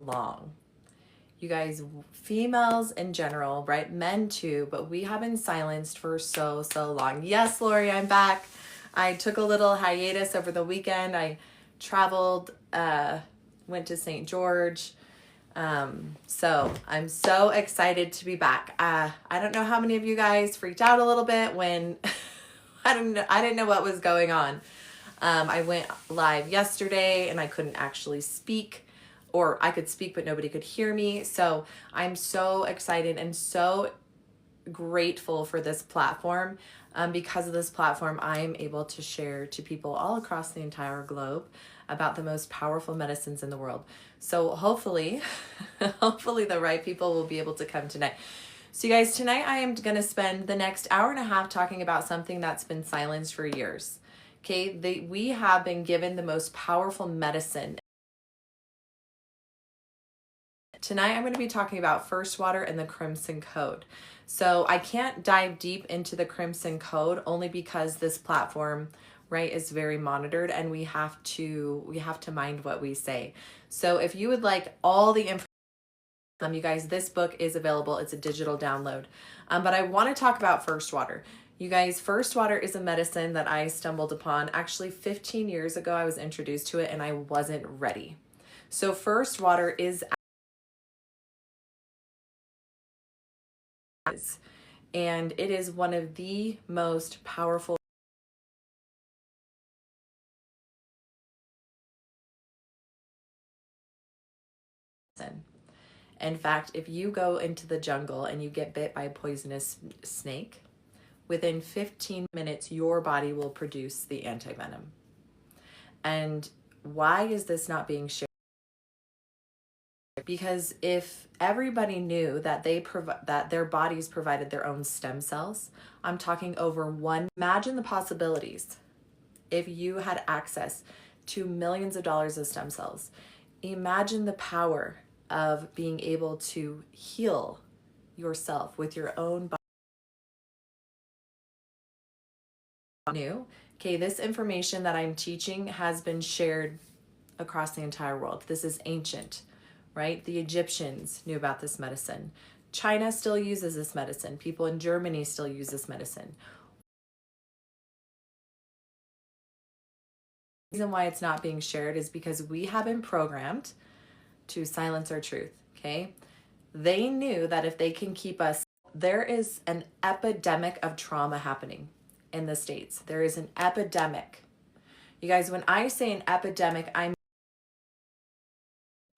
long. You guys, females in general, right? Men too, but we have been silenced for so long. Yes, Lori, I'm back. I took a little hiatus over the weekend. I traveled, went to St. George. So I'm so excited to be back. I don't know how many of you guys freaked out a little bit when I didn't know what was going on. I went live yesterday and I couldn't actually speak, or I could speak but nobody could hear me. So I'm so excited and so grateful for this platform. Because of this platform, I'm able to share to people all across the entire globe about the most powerful medicines in the world. So hopefully, hopefully the right people will be able to come tonight. So you guys, tonight I am going to spend the next hour and a half talking about something that's been silenced for years. Okay, we have been given the most powerful medicine. Tonight I'm going to be talking about First Water and the Crimson Code. So I can't dive deep into the Crimson Code only because this platform, right, is very monitored and we have to mind what we say. So if you would like all the information, you guys, this book is available. It's a digital download. But I want to talk about First Water. You guys, First Water is a medicine that I stumbled upon. Actually, 15 years ago, I was introduced to it and I wasn't ready. So First Water is, and it is one of the most powerful. In fact, if you go into the jungle and you get bit by a poisonous snake, within 15 minutes, your body will produce the antivenom. And why is this not being shared? Because if everybody knew that that their bodies provided their own stem cells, I'm talking over one. Imagine the possibilities if you had access to millions of dollars of stem cells. Imagine the power of being able to heal yourself with your own body. New. Okay, this information that I'm teaching has been shared across the entire world. This is ancient, right? The Egyptians knew about this medicine. China still uses this medicine. People in Germany still use this medicine. The reason why it's not being shared is because we have been programmed to silence our truth, okay? They knew that if they can keep us, there is an epidemic of trauma happening in the States. There is an epidemic. You guys, when I say an epidemic, I'm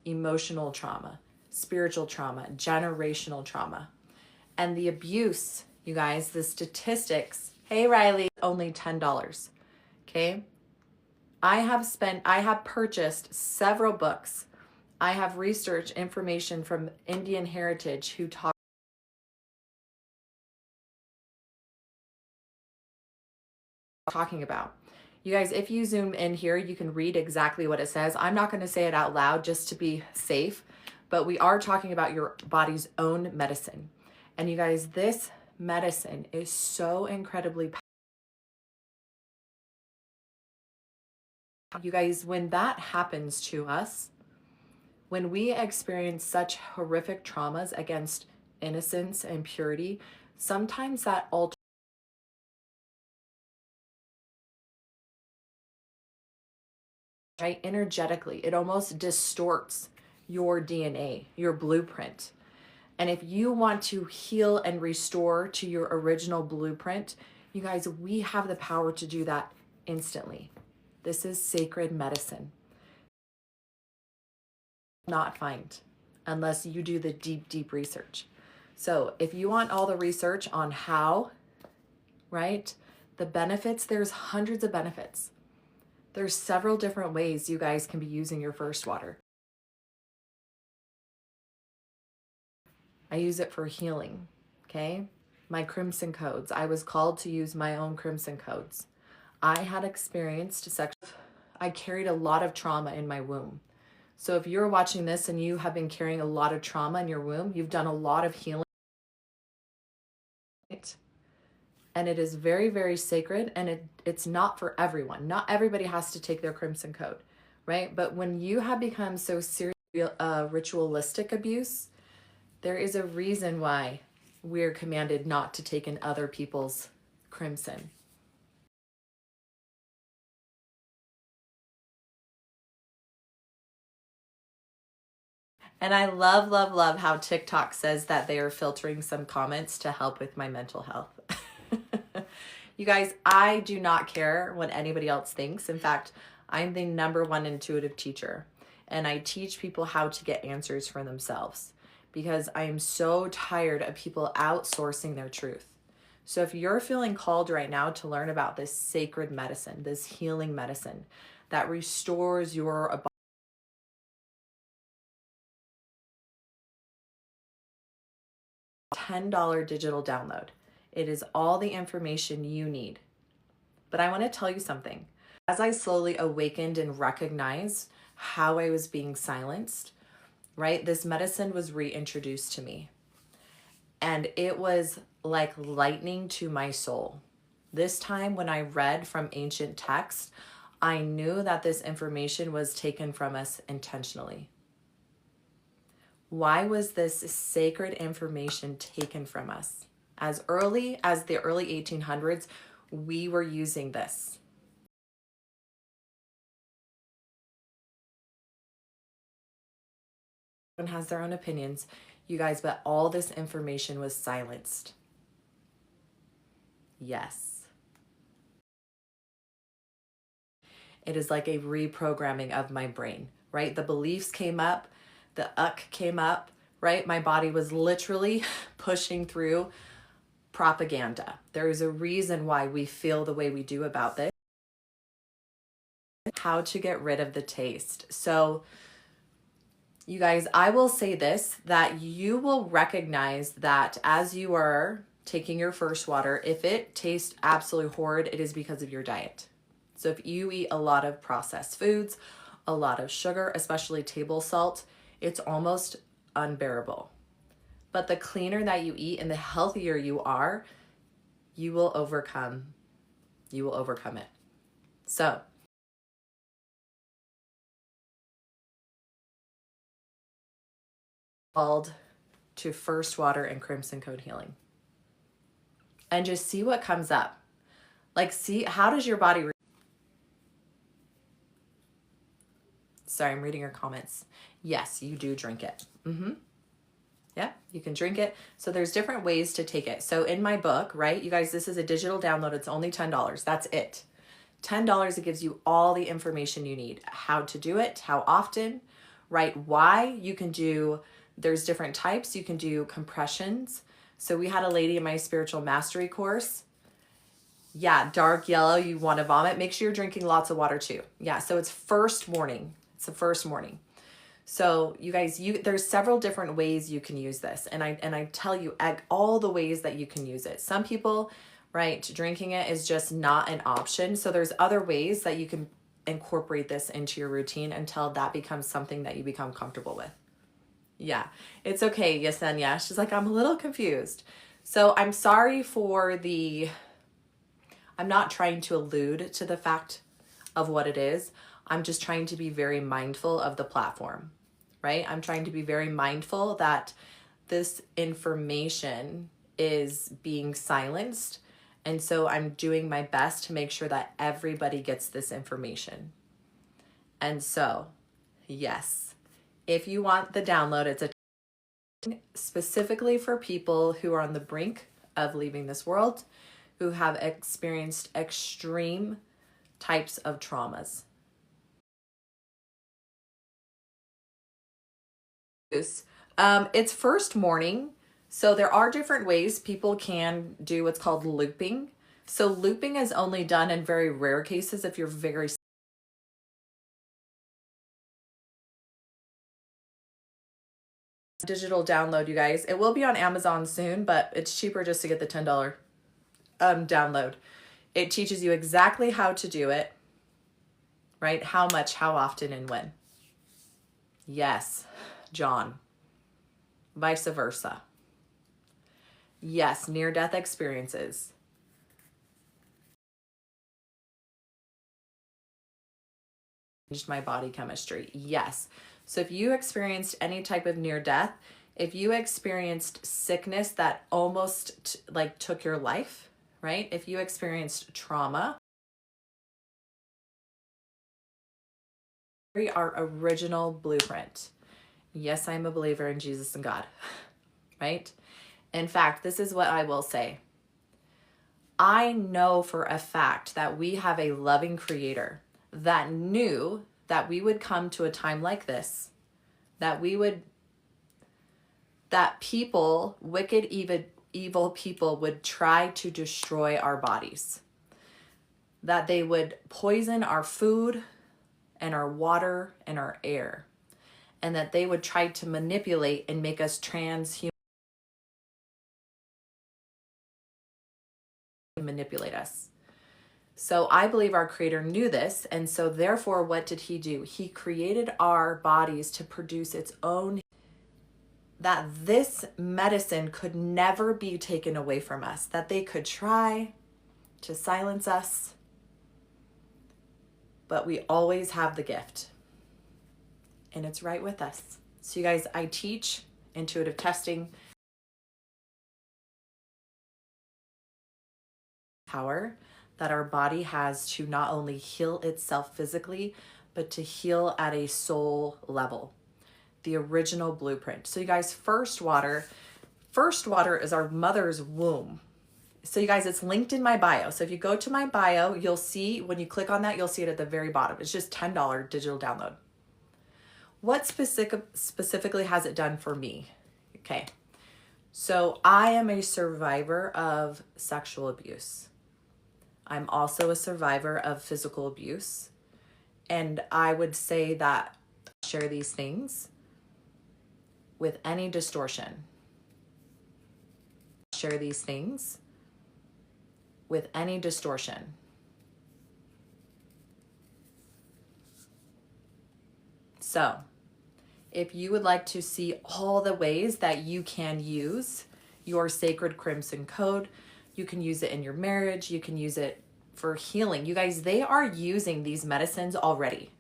emotional trauma, spiritual trauma, generational trauma. And the abuse, you guys, the statistics, hey Riley, only $10, okay? I have purchased several books. I have researched information from Indian Heritage who talking about. You guys, if you zoom in here, you can read exactly what it says. I'm not going to say it out loud just to be safe, but we are talking about your body's own medicine. And you guys, this medicine is so incredibly powerful. You guys, when that happens to us, when we experience such horrific traumas against innocence and purity, sometimes that alters, right, energetically, it almost distorts your DNA, your blueprint. And if you want to heal and restore to your original blueprint, you guys, we have the power to do that instantly. This is sacred medicine. Not find unless you do the deep research. So if you want all the research on how, right, the benefits, there's hundreds of benefits. There's several different ways you guys can be using your First Water. I use it for healing, okay? My Crimson Codes. I was called to use my own Crimson Codes. I had experienced I carried a lot of trauma in my womb. So if you're watching this and you have been carrying a lot of trauma in your womb, you've done a lot of healing. And it is very sacred, and it's not for everyone. Not everybody has to take their Crimson Code, right? But when you have become so serious ritualistic abuse, there is a reason why we're commanded not to take in other people's crimson. And I love, love, love how TikTok says that they are filtering some comments to help with my mental health. You guys, I do not care what anybody else thinks. In fact, I'm the #1 intuitive teacher, and I teach people how to get answers for themselves because I am so tired of people outsourcing their truth. So if you're feeling called right now to learn about this sacred medicine, this healing medicine that restores your $10 digital download. It is all the information you need. But I want to tell you something. As I slowly awakened and recognized how I was being silenced, right? This medicine was reintroduced to me. And it was like lightning to my soul. This time when I read from ancient texts, I knew that this information was taken from us intentionally. Why was this sacred information taken from us? As early as the early 1800s, we were using this. Everyone has their own opinions, you guys, but all this information was silenced. Yes. It is like a reprogramming of my brain, right? The beliefs came up, the came up, right? My body was literally pushing through propaganda. There is a reason why we feel the way we do about this. How to get rid of the taste. So you guys, I will say this, that you will recognize that as you are taking your first water, if it tastes absolutely horrid, it is because of your diet. So if you eat a lot of processed foods, a lot of sugar, especially table salt, it's almost unbearable. But the cleaner that you eat and the healthier you are, you will overcome it. So called to First Water and Crimson Code Healing. And just see what comes up. Like, see, how does your body... Sorry, I'm reading your comments. Yes, you do drink it. Yeah, you can drink it. So there's different ways to take it. So in my book, right, you guys, this is a digital download. It's only $10. That's it. $10, it gives you all the information you need. How to do it, how often, right? Why you can do, there's different types. You can do compressions. So we had a lady in my spiritual mastery course. Yeah, dark yellow, you want to vomit. Make sure you're drinking lots of water too. Yeah, so it's first morning. It's the first morning. So you guys, there's several different ways you can use this. And I tell you all the ways that you can use it. Some people, right, drinking it is just not an option. So there's other ways that you can incorporate this into your routine until that becomes something that you become comfortable with. Yeah, it's okay, Yesenia. She's like, I'm a little confused. So I'm sorry for I'm not trying to allude to the fact of what it is. I'm just trying to be very mindful of the platform, right? I'm trying to be very mindful that this information is being silenced. And so I'm doing my best to make sure that everybody gets this information. And so, yes, if you want the download, it's specifically for people who are on the brink of leaving this world, who have experienced extreme types of traumas. It's first morning. So there are different ways people can do what's called looping. So looping is only done in very rare cases if you're very digital download, you guys. It will be on Amazon soon, but it's cheaper just to get the $10 download. It teaches you exactly how to do it, right? How much, how often, and when. Yes, John. Vice versa. Yes, near-death experiences. Changed my body chemistry. Yes. So if you experienced any type of near death, if you experienced sickness that almost like took your life, right? If you experienced trauma, our original blueprint. Yes, I'm a believer in Jesus and God, right? In fact, this is what I will say. I know for a fact that we have a loving creator that knew that we would come to a time like this, that people, wicked, evil people would try to destroy our bodies, that they would poison our food and our water and our air, and that they would try to manipulate and make us transhuman, manipulate us. So I believe our creator knew this, and so therefore what did he do? He created our bodies to produce its own, that this medicine could never be taken away from us, that they could try to silence us, but we always have the gift, and it's right with us. So you guys, I teach intuitive testing, power that our body has to not only heal itself physically, but to heal at a soul level, the original blueprint. So you guys, first water is our mother's womb. So you guys, it's linked in my bio. So if you go to my bio, you'll see, when you click on that, you'll see it at the very bottom. It's just $10 digital download. What specifically has it done for me? Okay. So I am a survivor of sexual abuse. I'm also a survivor of physical abuse. And I would say that I share these things with any distortion. Share these things with any distortion. So, if you would like to see all the ways that you can use your sacred crimson code, you can use it in your marriage, you can use it for healing. You guys, they are using these medicines already.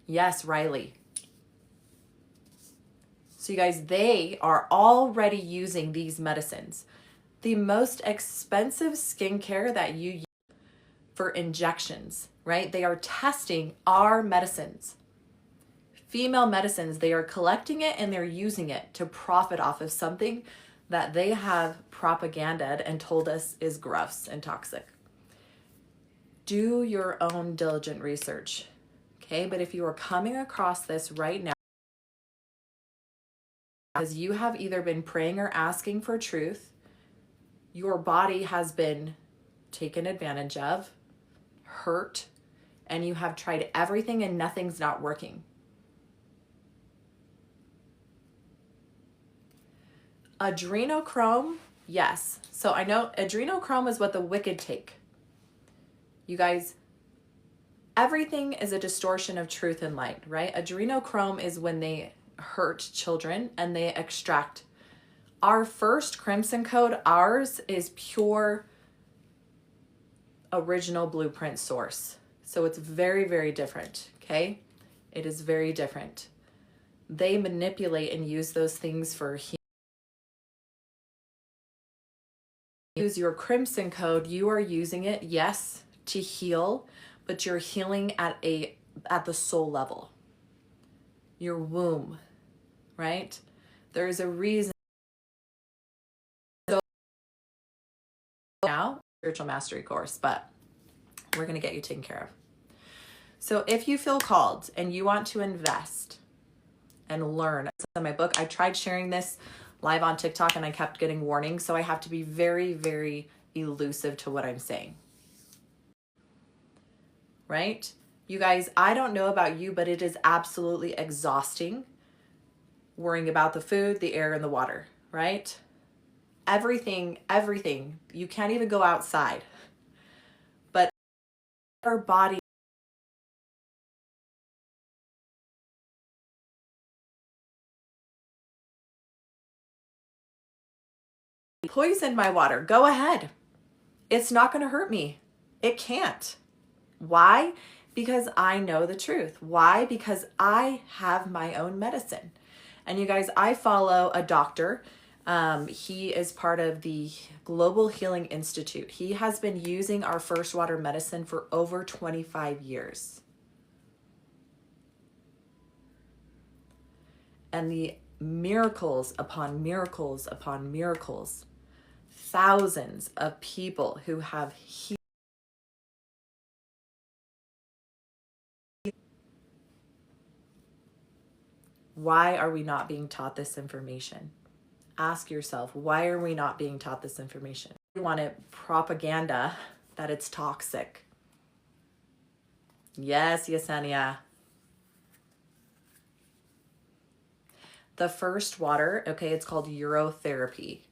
Yes, Riley. So you guys, they are already using these medicines. The most expensive skincare that you use for injections, right? They are testing our medicines. Female medicines, they are collecting it and they're using it to profit off of something that they have propagandaed and told us is gross and toxic. Do your own diligent research, okay? But if you are coming across this right now, because you have either been praying or asking for truth, your body has been taken advantage of, hurt, and you have tried everything and nothing's not working. Adrenochrome, yes. So I know adrenochrome is what the wicked take. You guys, everything is a distortion of truth and light, right? Adrenochrome is when they hurt children and they extract. Our first crimson code, ours is pure original blueprint source. So it's very, very different, okay? It is very different. They manipulate and use those things for healing. Use your crimson code, you are using it, yes, to heal, but you're healing at the soul level. Your womb, right? There's a reason. So now, spiritual mastery course, but we're going to get you taken care of. So if you feel called and you want to invest and learn, in my book, I tried sharing this live on TikTok and I kept getting warnings, so I have to be very, very elusive to what I'm saying. Right? You guys, I don't know about you, but it is absolutely exhausting worrying about the food, the air, and the water, right? Everything. You can't even go outside. But our body poison my water. Go ahead. It's not going to hurt me. It can't. Why? Because I know the truth. Why? Because I have my own medicine. And you guys, I follow a doctor. He is part of the Global Healing Institute. He has been using our First Water medicine for over 25 years. And the miracles upon miracles upon miracles, thousands of people who have healed. Why are we not being taught this information? Ask yourself, why are we not being taught this information? We want it propaganda that it's toxic. Yes, Yesenia. The first water, okay, it's called urotherapy.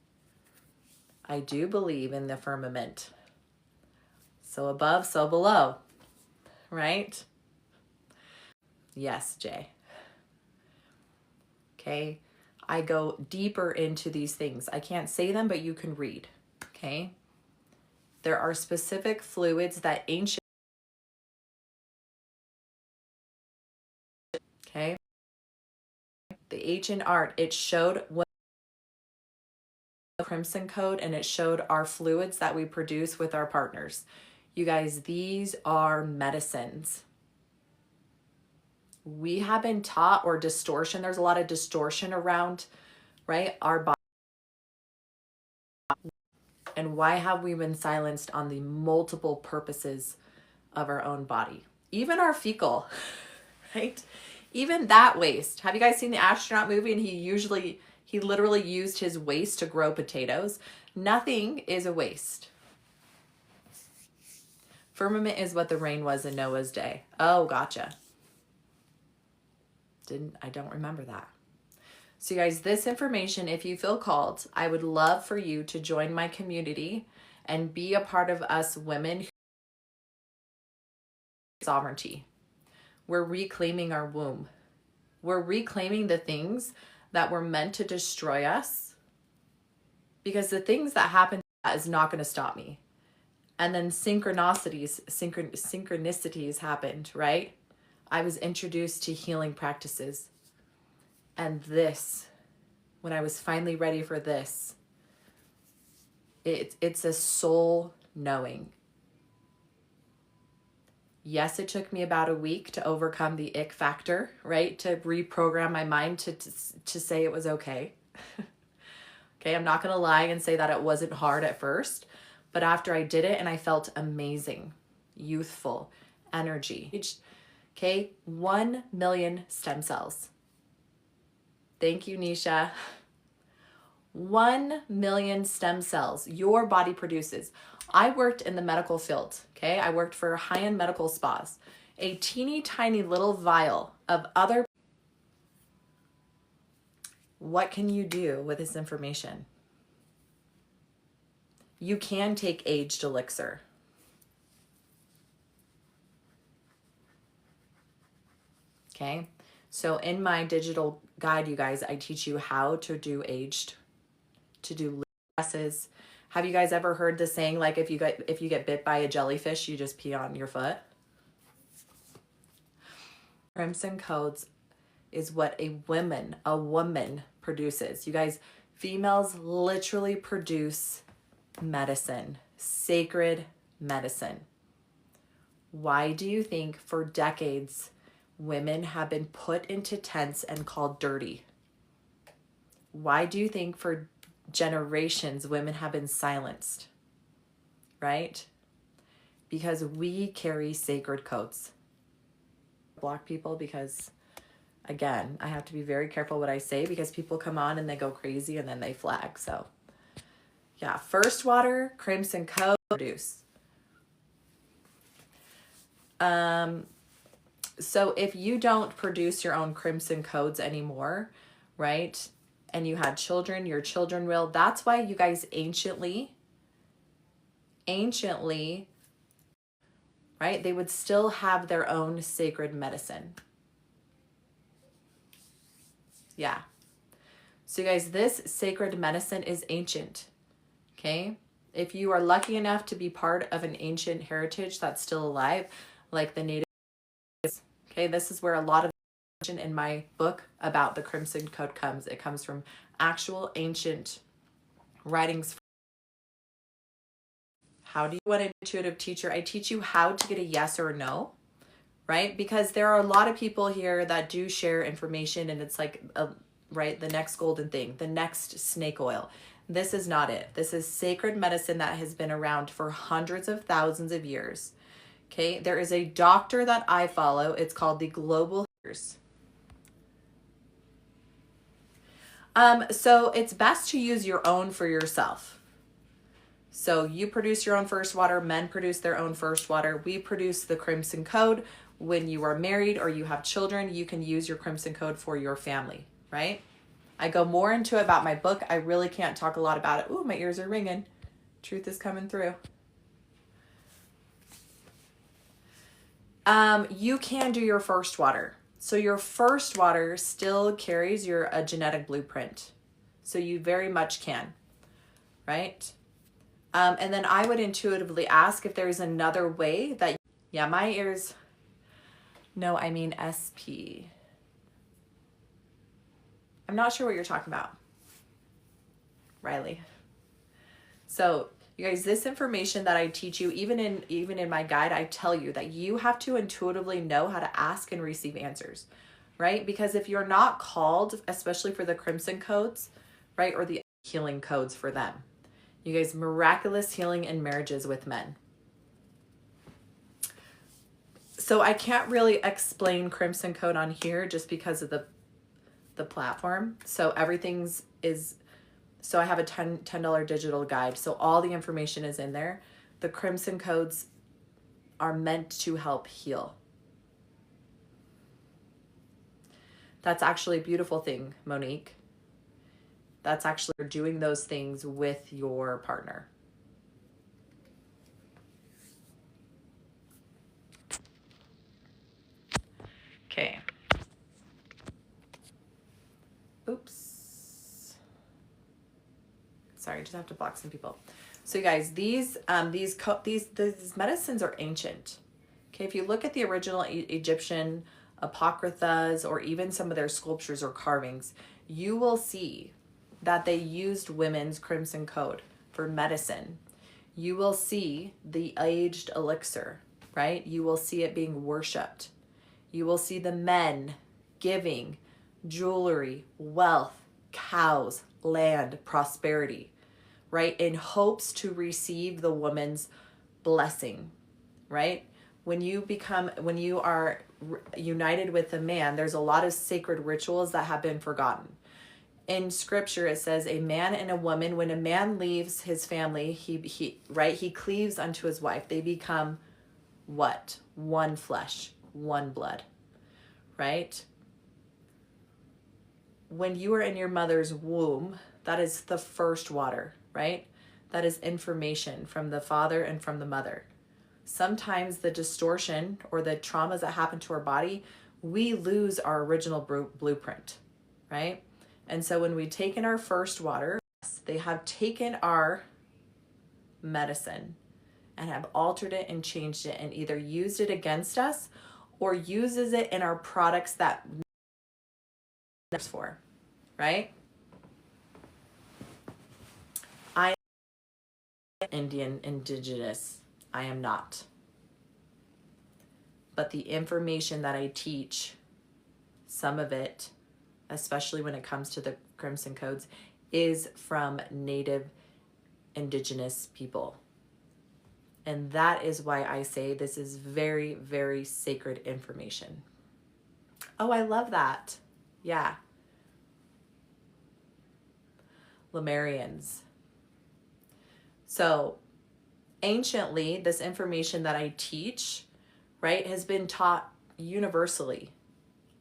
I do believe in the firmament. So above, so below, right? Yes, Jay. Okay, I go deeper into these things. I can't say them, but you can read, okay? There are specific fluids that ancient, okay? The ancient art, it showed what Crimson Code, and it showed our fluids that we produce with our partners. You guys, these are medicines. We have been taught, or distortion, there's a lot of distortion around, right, our body. And why have we been silenced on the multiple purposes of our own body? Even our fecal, right? Even that waste. Have you guys seen the astronaut movie? And he literally used his waste to grow potatoes. Nothing is a waste. Firmament is what the rain was in Noah's day. Oh, gotcha. I don't remember that. So you guys, this information, if you feel called, I would love for you to join my community and be a part of us women. Sovereignty. We're reclaiming our womb. We're reclaiming the things that were meant to destroy us, because the things that happen is not going to stop me. And then synchronicities happened, right? I was introduced to healing practices. And this, when I was finally ready for this, it's a soul knowing. Yes, it took me about a week to overcome the ick factor, right? To reprogram my mind to say it was okay. Okay, I'm not going to lie and say that it wasn't hard at first, but after I did it and I felt amazing, youthful, energy. Okay, 1 million stem cells. Thank you, Nisha. 1 million stem cells your body produces. I worked in the medical field, okay? I worked for high-end medical spas. A teeny tiny little vial of other. What can you do with this information? You can take aged elixir. Okay? So in my digital guide, you guys, I teach you how to do aged, to do dresses. Have you guys ever heard the saying, like, if you get bit by a jellyfish, you just pee on your foot? Crimson Codes is what a woman produces. You guys, females literally produce medicine, sacred medicine. Why do you think for decades women have been put into tents and called dirty? Why do you think for generations women have been silenced? Right? Because we carry sacred codes. Block people because, again, I have to be very careful what I say, because people come on and they go crazy and then they flag. So yeah, First Water, Crimson Code, produce. So if you don't produce your own Crimson Codes anymore, right, and you had children, your children will. That's why you guys anciently, right, they would still have their own sacred medicine. Yeah. So you guys, this sacred medicine is ancient, okay? If you are lucky enough to be part of an ancient heritage that's still alive, like the Native Okay, this is where a lot of in my book about the Crimson Code comes. It comes from actual ancient writings. How do you want an intuitive teacher? I teach you how to get a yes or a no, right? Because there are a lot of people here that do share information and it's like, right, the next golden thing, the next snake oil. This is not it. This is sacred medicine that has been around for hundreds of thousands of years. Okay, there is a doctor that I follow. It's called the Global Healers. So it's best to use your own for yourself. So you produce your own first water, men produce their own first water. We produce the Crimson Code. When you are married or you have children, you can use your Crimson Code for your family, right? I go more into it about my book. I really can't talk a lot about it. Ooh, my ears are ringing. Truth is coming through. You can do your first water. So your first water still carries a genetic blueprint. So you very much can, right? And then I would intuitively ask if there's another way that, yeah, my ears, no, I mean SP. I'm not sure what you're talking about, Riley. So you guys, this information that I teach you, even in my guide, I tell you that you have to intuitively know how to ask and receive answers, right? Because if you're not called, especially for the Crimson Codes, right, or the healing codes for them, you guys, miraculous healing in marriages with men. So I can't really explain Crimson Code on here just because of the platform. So everything's is. So I have a $10 digital guide. So all the information is in there. The Crimson Codes are meant to help heal. That's actually a beautiful thing, Monique. That's actually doing those things with your partner. Okay. Oops. Sorry, just have to block some people. So you guys, these medicines are ancient. Okay, if you look at the original Egyptian apocryphas or even some of their sculptures or carvings, you will see that they used women's Crimson Code for medicine. You will see the aged elixir, right? You will see it being worshipped. You will see the men giving jewelry, wealth, cows, land, prosperity, right? In hopes to receive the woman's blessing, right? When you are united with a man, there's a lot of sacred rituals that have been forgotten. In scripture, it says a man and a woman, when a man leaves his family, he cleaves unto his wife. They become what? One flesh, one blood, right? When you are in your mother's womb, that is the first water, right? That is information from the father and from the mother. Sometimes the distortion or the traumas that happen to our body, we lose our original blueprint, right? And so when we take in our first water, they have taken our medicine and have altered it and changed it and either used it against us or uses it in our products that it's for, right? I am indigenous. I am not. But the information that I teach, some of it, especially when it comes to the Crimson Codes, is from Native indigenous people. And that is why I say this is very, very sacred information. Oh, I love that. Yeah. Lemurians. So anciently, this information that I teach, right, has been taught universally.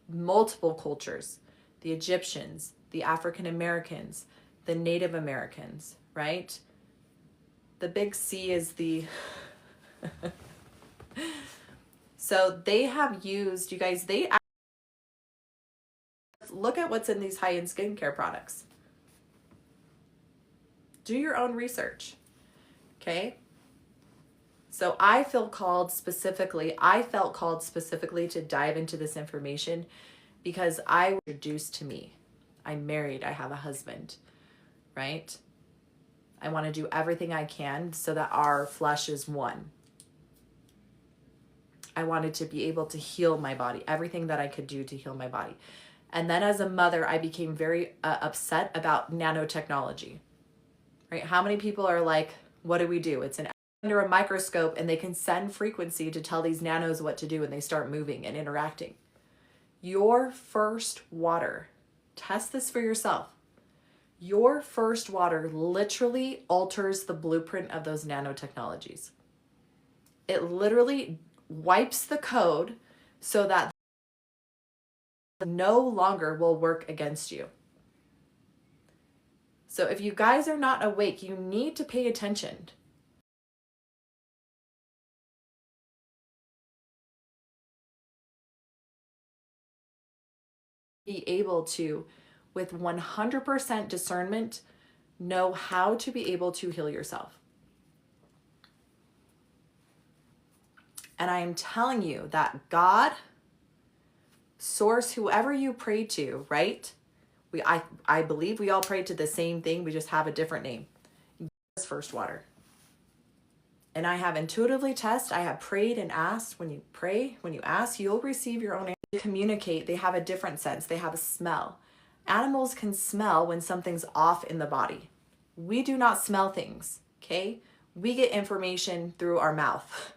Multiple cultures, the Egyptians, the African Americans, the Native Americans, right? The big C is the... So they have used, you guys, look at what's in these high-end skincare products. Do your own research, okay? So I felt called specifically to dive into this information because I was introduced to me. I'm married, I have a husband, right? I want to do everything I can so that our flesh is one. I wanted to be able to heal my body, everything that I could do to heal my body. And then as a mother, I became very upset about nanotechnology, right? How many people are like, what do we do? It's under a microscope and they can send frequency to tell these nanos what to do and they start moving and interacting. Your first water, test this for yourself. Your first water literally alters the blueprint of those nanotechnologies. It literally wipes the code so that no longer will work against you. So if you guys are not awake, you need to pay attention. Be able to, with 100% discernment, know how to be able to heal yourself. And I am telling you that God, source, whoever you pray to, right? I believe we all pray to the same thing. We just have a different name. First water. And I have intuitively tested. I have prayed and asked. When you pray, when you ask, you'll receive your own answer. Communicate. They have a different sense. They have a smell. Animals can smell when something's off in the body. We do not smell things, okay? We get information through our mouth.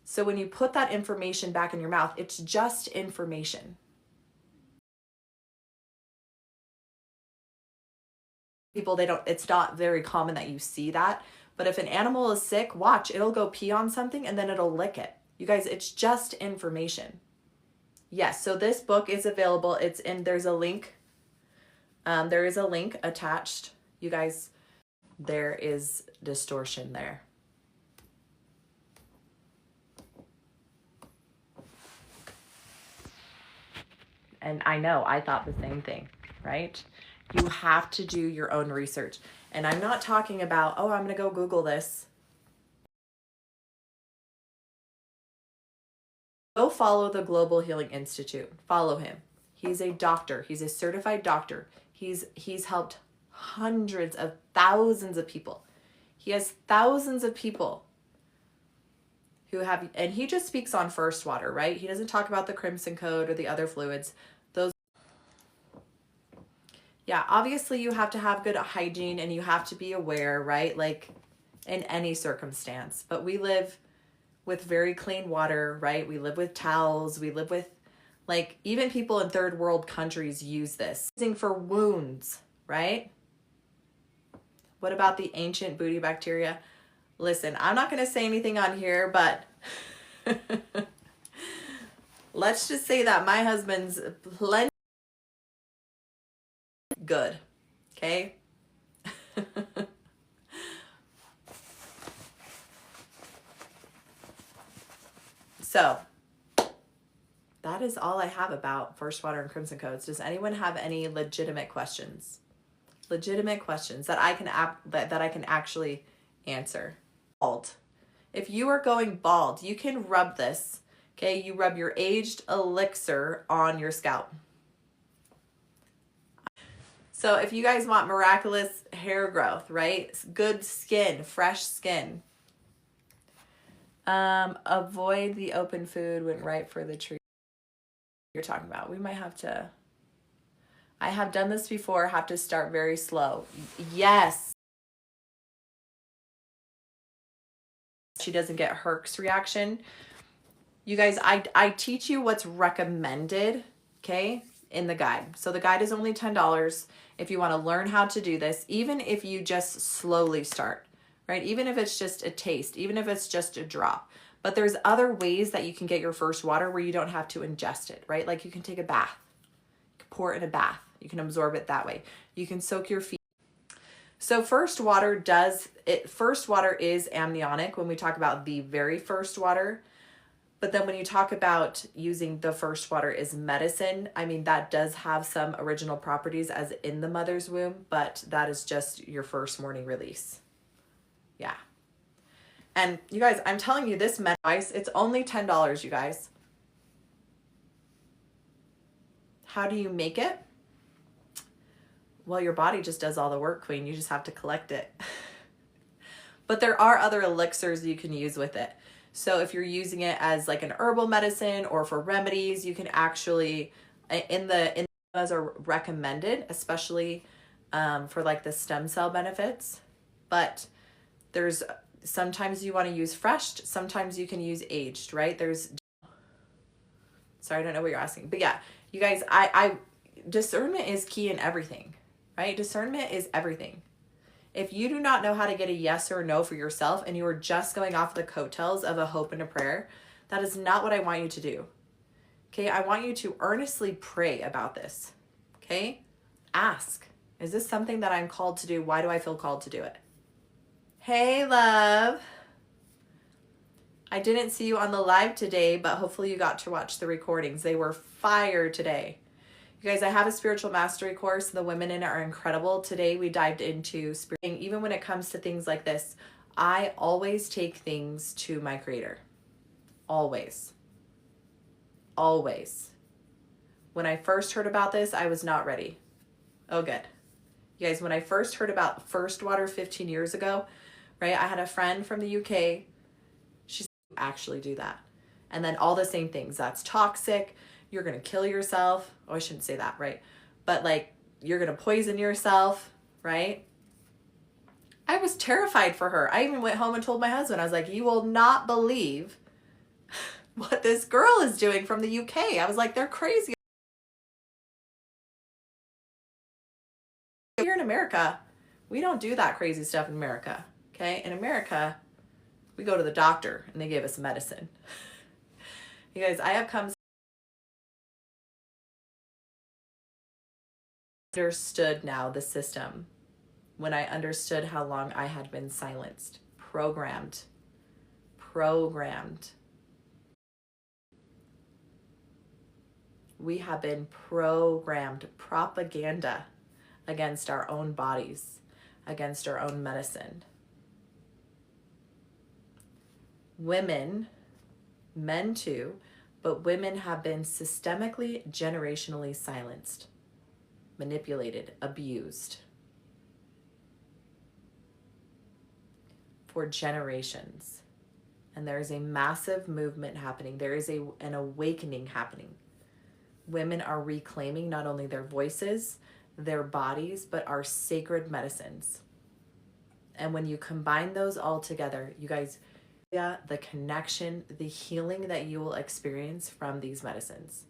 So when you put that information back in your mouth, it's just information. People, it's not very common that you see that. But if an animal is sick, watch, it'll go pee on something and then it'll lick it. You guys, it's just information. Yes, so this book is available. There's a link. There is a link attached. You guys, there is distortion there. And I know, I thought the same thing, right? You have to do your own research. And I'm not talking about, oh, I'm going to go Google this. Go follow the Global Healing Institute. Follow him. He's a doctor. He's a certified doctor. He's helped hundreds of thousands of people. He has thousands of people who have, and he just speaks on first water, right? He doesn't talk about the Crimson Code or the other fluids. Yeah, obviously you have to have good hygiene and you have to be aware, right? Like in any circumstance. But we live with very clean water, right? We live with towels. We live with, like, even people in third world countries use this. Using for wounds, right? What about the ancient booty bacteria? Listen, I'm not going to say anything on here, but let's just say that my husband's plenty good, okay? So that is all I have about first water and crimson codes. Does anyone have any legitimate questions? Legitimate questions that I can actually answer. Bald. If you are going bald, you can rub this. Okay, you rub your aged elixir on your scalp. So if you guys want miraculous hair growth, right? Good skin, fresh skin. Avoid the open food when ripe for the tree you're talking about. We might have to, I have done this before, have to start very slow. Yes. She doesn't get Herx reaction. You guys, I teach you what's recommended, okay, in the guide. So the guide is only $10 if you want to learn how to do this, even if you just slowly start, right? Even if it's just a taste, even if it's just a drop. But there's other ways that you can get your first water where you don't have to ingest it, right? Like you can take a bath, you can pour it in a bath. You can absorb it that way. You can soak your feet. So first water is amniotic when we talk about the very first water. But then when you talk about using the first water as medicine, I mean, that does have some original properties as in the mother's womb, but that is just your first morning release. Yeah. And you guys, I'm telling you, this med device, it's only $10, you guys. How do you make it? Well, your body just does all the work, queen. You just have to collect it. But there are other elixirs you can use with it. So if you're using it as like an herbal medicine or for remedies, you can actually, those are recommended, especially for like the stem cell benefits. But there's sometimes you want to use fresh, sometimes you can use aged, right? Sorry, I don't know what you're asking. But yeah, you guys, I discernment is key in everything, right? Discernment is everything. If you do not know how to get a yes or a no for yourself and you are just going off the coattails of a hope and a prayer, that is not what I want you to do. Okay, I want you to earnestly pray about this. Okay, ask, is this something that I'm called to do? Why do I feel called to do it? Hey, love. I didn't see you on the live today, but hopefully you got to watch the recordings. They were fire today. You guys, I have a spiritual mastery course. The women in it are incredible. Today we dived into spirit. Even when it comes to things like this, I always take things to my creator. Always. Always. When I first heard about this, I was not ready. Oh, good. You guys, when I first heard about First Water 15 years ago, right, I had a friend from the UK. She said, actually do that. And then all the same things. That's toxic. You're going to kill yourself. Oh, I shouldn't say that, right? But like, you're going to poison yourself, right? I was terrified for her. I even went home and told my husband, I was like, you will not believe what this girl is doing from the UK. I was like, they're crazy. Here in America, we don't do that crazy stuff in America, okay? In America, we go to the doctor and they give us medicine. You guys, I have come understood now the system when I understood how long I had been silenced, programmed. We have been programmed, propaganda against our own bodies, against our own medicine. Women, men too, but women have been systemically, generationally silenced, manipulated, abused for generations. And there is a massive movement happening. There is an awakening happening. Women are reclaiming not only their voices, their bodies, but our sacred medicines. And when you combine those all together, you guys, the connection, the healing that you will experience from these medicines.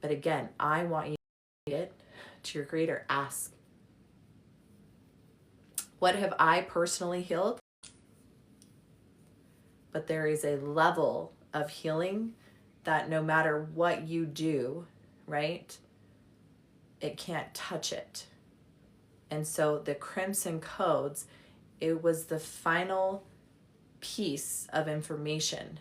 But again, I want you to get to your creator. Ask, what have I personally healed? But there is a level of healing that no matter what you do, right, it can't touch it. And so the Crimson Codes, it was the final piece of information.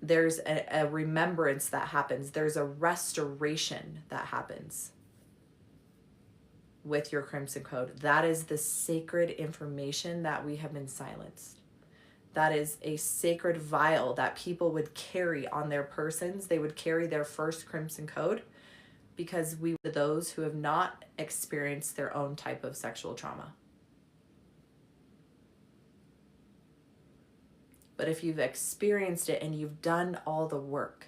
There's a remembrance that happens. There's a restoration that happens with your Crimson Code. That is the sacred information that we have been silenced. That is a sacred vial that people would carry on their persons. They would carry their first Crimson Code because we were those who have not experienced their own type of sexual trauma. But if you've experienced it and you've done all the work,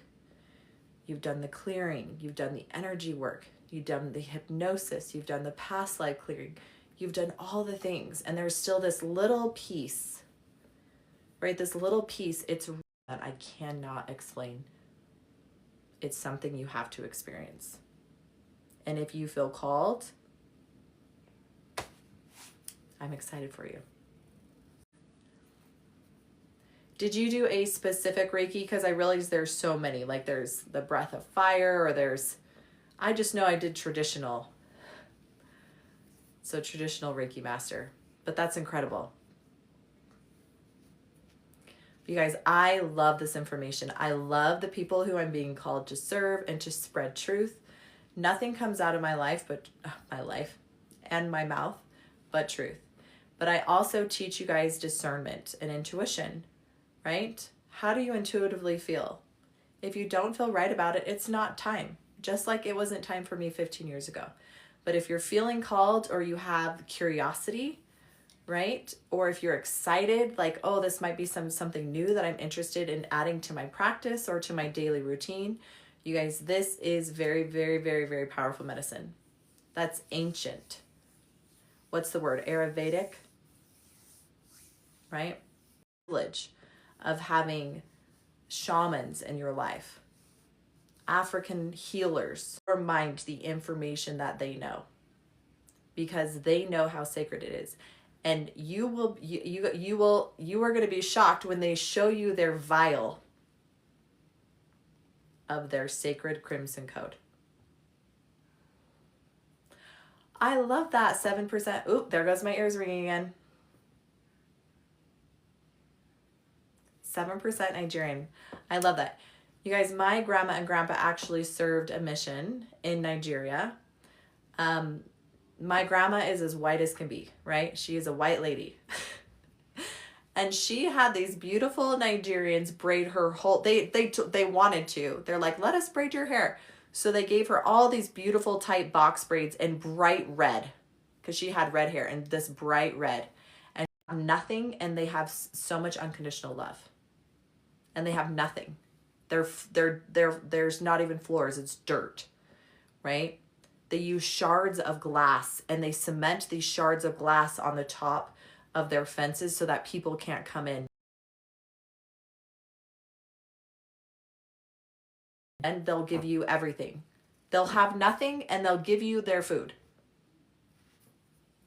you've done the clearing, you've done the energy work, you've done the hypnosis, you've done the past life clearing, you've done all the things, and there's still this little piece, right? This little piece, it's that I cannot explain. It's something you have to experience. And if you feel called, I'm excited for you. Did you do a specific Reiki? Because I realize there's so many. Like there's the breath of fire, or I just know I did traditional. So traditional Reiki master. But that's incredible. You guys, I love this information. I love the people who I'm being called to serve and to spread truth. Nothing comes out of my life and my mouth, but truth. But I also teach you guys discernment and intuition, right? How do you intuitively feel? If you don't feel right about it, it's not time. Just like it wasn't time for me 15 years ago. But if you're feeling called or you have curiosity, right? Or if you're excited, like, oh, this might be something new that I'm interested in adding to my practice or to my daily routine. You guys, this is very, very, very, very powerful medicine. That's ancient. What's the word? Ayurvedic, right? Privilege of having shamans in your life, African healers, remind the information that they know, because they know how sacred it is. And you are going to be shocked when they show you their vial of their sacred crimson code. I love that 7%. Oop, there goes my ears ringing again. 7% Nigerian. I love that. You guys, my grandma and grandpa actually served a mission in Nigeria. My grandma is as white as can be, right? She is a white lady. And she had these beautiful Nigerians braid her whole, they wanted to. They're like, let us braid your hair. So they gave her all these beautiful tight box braids in bright red, because she had red hair, and this bright red. And nothing, and they have so much unconditional love. And they have nothing. There's not even floors, it's dirt, right? They use shards of glass, and they cement these shards of glass on the top of their fences so that people can't come in. And they'll give you everything. They'll have nothing, and they'll give you their food.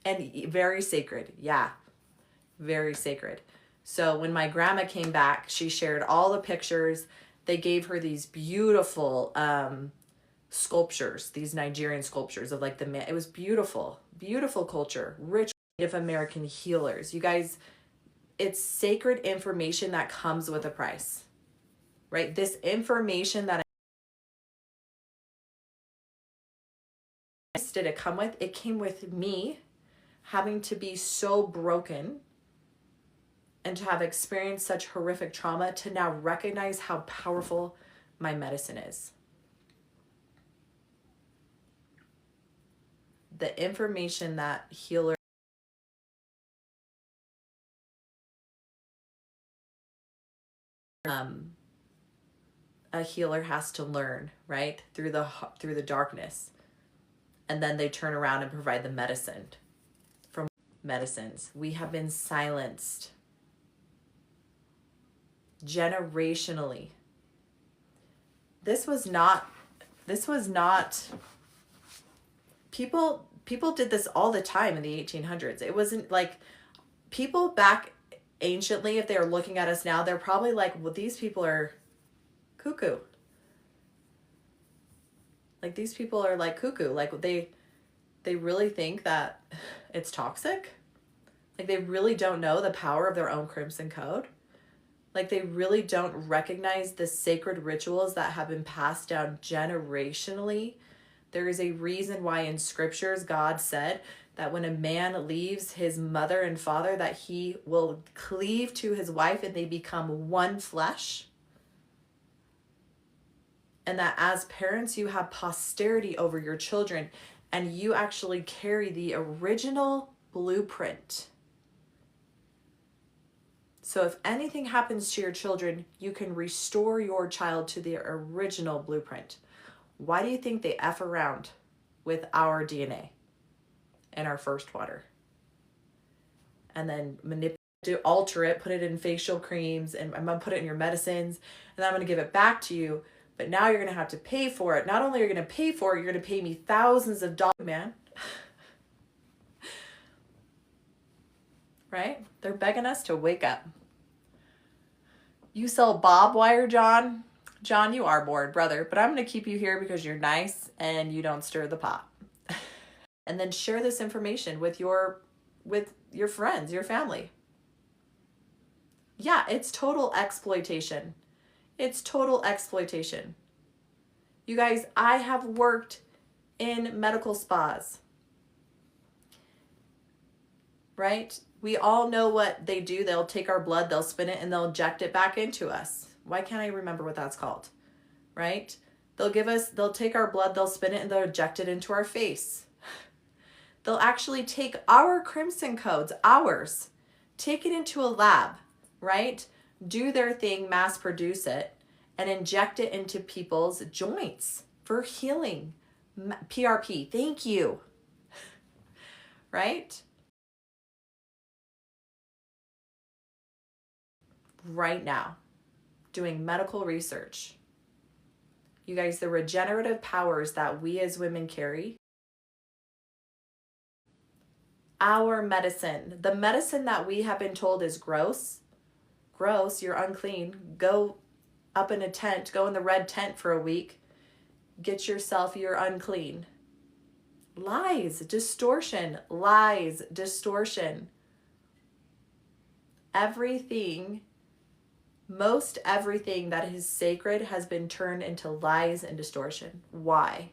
And very sacred. Yeah, very sacred. So when my grandma came back, she shared all the pictures. They gave her these beautiful sculptures, these Nigerian sculptures of like the man. It was beautiful, beautiful culture, rich Native American healers. You guys, it's sacred information that comes with a price, right? This information that did it come with? It came with me having to be so broken and to have experienced such horrific trauma to now recognize how powerful my medicine is. The information that healer a healer has to learn, right? Through the darkness. And then they turn around and provide the medicine. From medicines, we have been silenced generationally. This was not people did this all the time in the 1800s. It wasn't like people back anciently, if they were looking at us now, they're probably like, well, these people are cuckoo. Like, these people are like cuckoo. Like, they really think that it's toxic. Like, they really don't know the power of their own crimson code. Like, they really don't recognize the sacred rituals that have been passed down generationally. There is a reason why in scriptures God said that when a man leaves his mother and father, that he will cleave to his wife and they become one flesh. And that as parents, you have posterity over your children, and you actually carry the original blueprint. So if anything happens to your children, you can restore your child to the original blueprint. Why do you think they F around with our DNA and our first water? And then manipulate, alter it, put it in facial creams, and I'm going to put it in your medicines, and then I'm going to give it back to you. But now you're going to have to pay for it. Not only are you going to pay for it, you're going to pay me thousands of dollars, man. Right? They're begging us to wake up. You sell bob wire, John? John, you are bored, brother, but I'm going to keep you here because you're nice and you don't stir the pot. And then share this information with your friends, your family. Yeah, it's total exploitation. It's total exploitation. You guys, I have worked in medical spas, right? We all know what they do. They'll take our blood, they'll spin it, and they'll inject it back into us. Why can't I remember what that's called? Right? They'll take our blood, they'll spin it, and they'll inject it into our face. They'll actually take our crimson codes, ours, take it into a lab, right? Do their thing, mass produce it, and inject it into people's joints for healing. PRP, thank you. Right? Right now, doing medical research. You guys, the regenerative powers that we as women carry, our medicine, the medicine that we have been told is gross, you're unclean, go up in a tent, go in the red tent for a week, get yourself, you're unclean. Lies, distortion, lies, distortion. Everything, most everything that is sacred has been turned into lies and distortion. Why?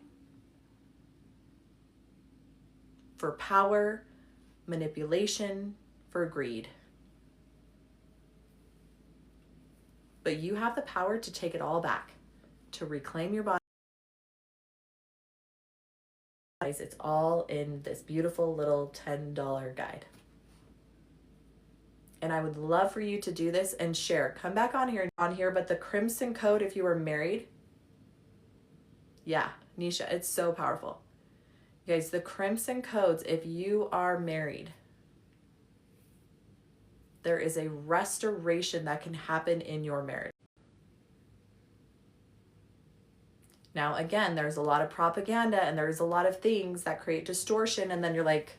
For power, manipulation, for greed. But you have the power to take it all back, to reclaim your body. It's all in this beautiful little $10 guide. And I would love for you to do this and share. Come back on here, but the Crimson Code, if you are married, yeah, Nisha, it's so powerful. You guys, the Crimson Codes, if you are married, there is a restoration that can happen in your marriage. Now, again, there's a lot of propaganda and there's a lot of things that create distortion. And then you're like,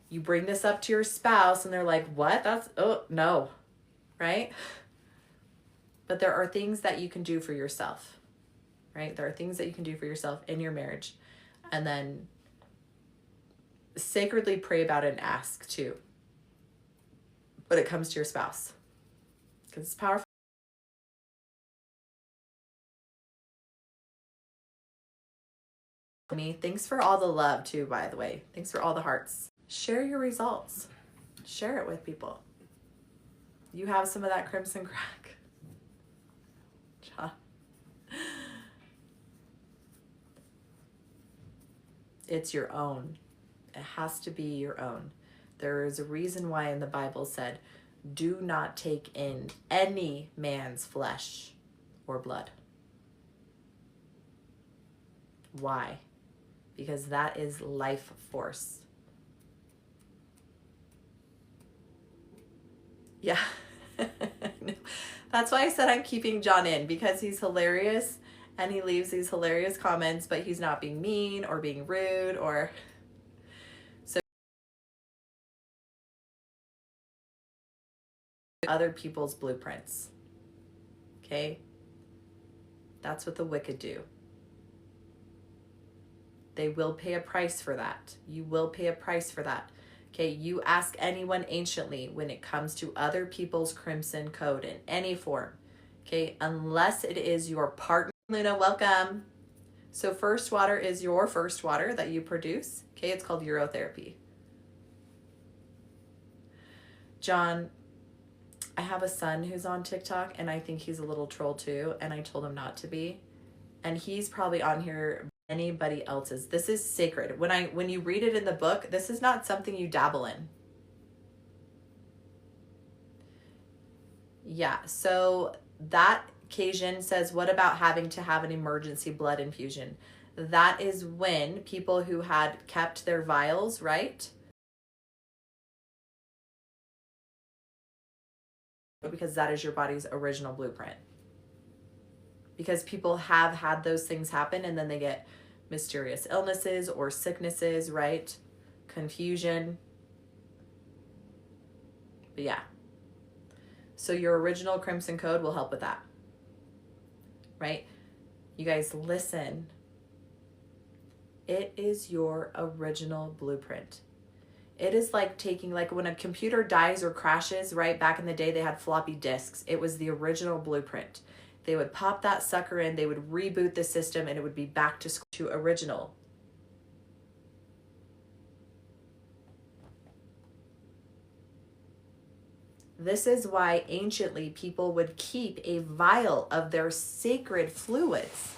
you bring this up to your spouse and they're like, what? Oh, no, right? But there are things that you can do for yourself, right? There are things that you can do for yourself in your marriage. And then sacredly pray about it and ask too when it comes to your spouse, because it's powerful. Thanks for all the love too, by the way. Thanks for all the hearts. Share your results. Share it with people. You have some of that crimson crack. It's your own. It has to be your own. There is a reason why in the Bible said, do not take in any man's flesh or blood. Why? Because that is life force. Yeah. That's why I said I'm keeping John in, because he's hilarious and he leaves these hilarious comments, but he's not being mean or being rude or... So other people's blueprints. Okay? That's what the wicked do. They will pay a price for that. You will pay a price for that. Okay, you ask anyone anciently when it comes to other people's crimson code in any form. Okay, unless it is your partner. Luna, welcome. So first water is your first water that you produce. Okay, it's called urotherapy. John, I have a son who's on TikTok and I think he's a little troll too, and I told him not to be. And he's probably on here anybody else's. This is sacred. When you read it in the book, this is not something you dabble in. Yeah, so that occasion says, what about having to have an emergency blood infusion? That is when people who had kept their vials, right? Because that is your body's original blueprint. Because people have had those things happen and then they get mysterious illnesses or sicknesses, right? Confusion. But yeah. So your original crimson code will help with that, right? You guys, listen. It is your original blueprint. It is like taking, like when a computer dies or crashes, right? Back in the day, they had floppy disks. It was the original blueprint. They would pop that sucker in, they would reboot the system, and it would be back to original. This is why anciently people would keep a vial of their sacred fluids,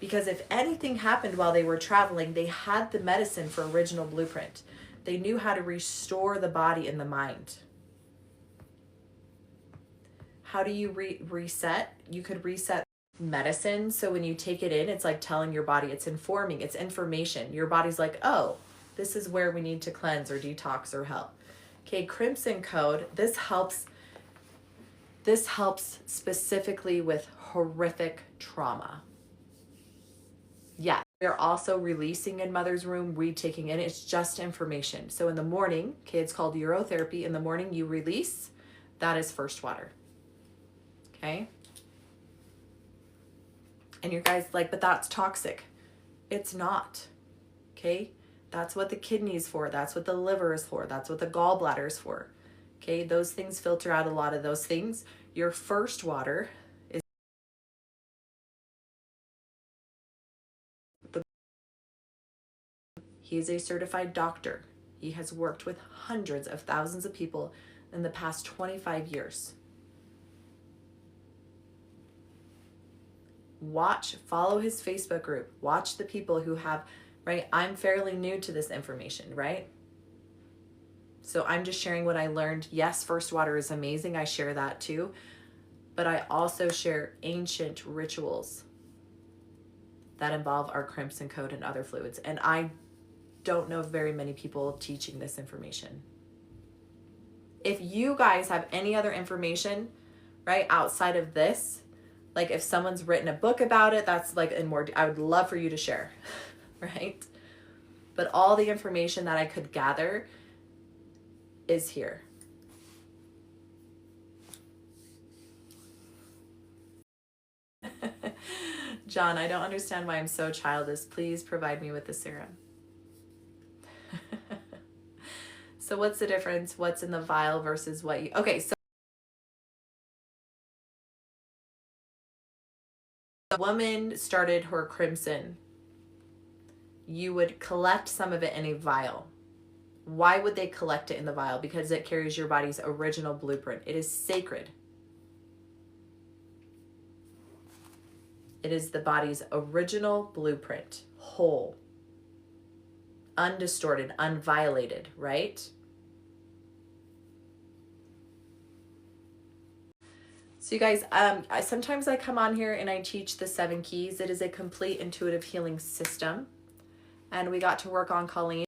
because if anything happened while they were traveling, they had the medicine for original blueprint. They knew how to restore the body and the mind. How do you reset? You could reset medicine. So when you take it in, it's like telling your body, it's informing, it's information. Your body's like, oh, this is where we need to cleanse or detox or help. Okay, Crimson Code, this helps specifically with horrific trauma. Yeah, they're also releasing in mother's womb, retaking in. It's just information. So in the morning, okay, it's called urotherapy. In the morning, you release. That is first water. Okay? And you guys like, but that's toxic. It's not. Okay? That's what the kidney's for. That's what the liver is for. That's what the gallbladder is for. Okay? Those things filter out a lot of those things. Your first water is he's a certified doctor. He has worked with hundreds of thousands of people in the past 25 years. Follow his Facebook group. Watch the people who have, right? I'm fairly new to this information, right? So I'm just sharing what I learned. Yes, first water is amazing. I share that too. But I also share ancient rituals that involve our Crimson Code and other fluids. And I don't know very many people teaching this information. If you guys have any other information, right, outside of this, like if someone's written a book about it, that's like in more, I would love for you to share, right? But all the information that I could gather is here. John, I don't understand why I'm so childish. Please provide me with the serum. So what's the difference? What's in the vial versus what you... Okay, so the woman started her crimson. You would collect some of it in a vial. Why would they collect it in the vial? Because it carries your body's original blueprint. It is sacred. It is the body's original blueprint, whole, undistorted, unviolated, right? So you guys, sometimes I come on here and I teach the 7 keys. It is a complete intuitive healing system. And we got to work on Colleen.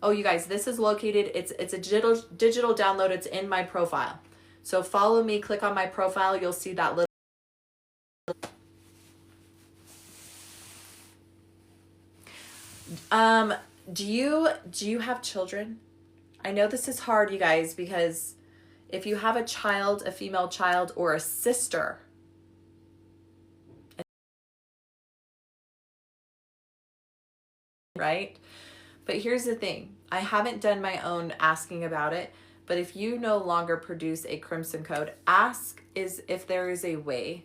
Oh, you guys, this is located, it's a digital download. It's in my profile. So follow me, click on my profile. You'll see that little. Do you have children? I know this is hard, you guys, because if you have a child, a female child, or a sister, right? But here's the thing. I haven't done my own asking about it, but if you no longer produce a Crimson Code, ask if there is a way,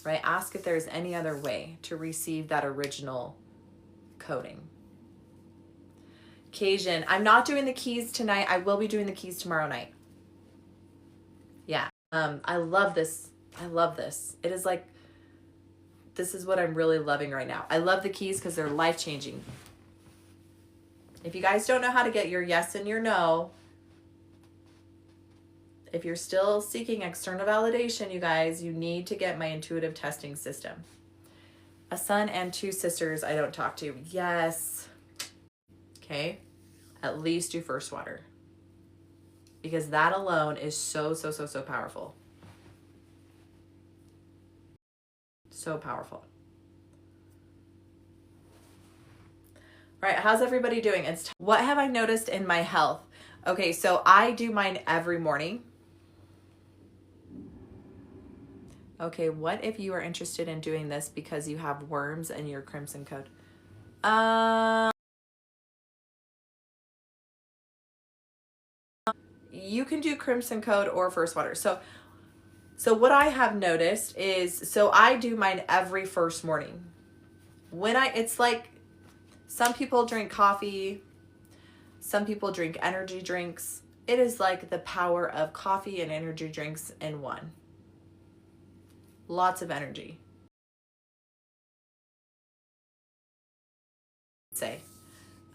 right? Ask if there's any other way to receive that original coding. Cajun, I'm not doing the keys tonight. I will be doing the keys tomorrow night. Yeah. I love this. I love this. It is like, this is what I'm really loving right now. I love the keys because they're life-changing. If you guys don't know how to get your yes and your no, if you're still seeking external validation, you guys, you need to get my intuitive testing system. A son and 2 sisters I don't talk to. Yes. Okay. At least do first water. Because that alone is so powerful. So powerful. All right, how's everybody doing? What have I noticed in my health? Okay, so I do mine every morning. Okay, what if you are interested in doing this because you have worms in your Crimson Code? You can do Crimson Code or first water. So what I have noticed is, so I do mine every first morning. It's like, some people drink coffee, some people drink energy drinks. It is like the power of coffee and energy drinks in one. Lots of energy. Say,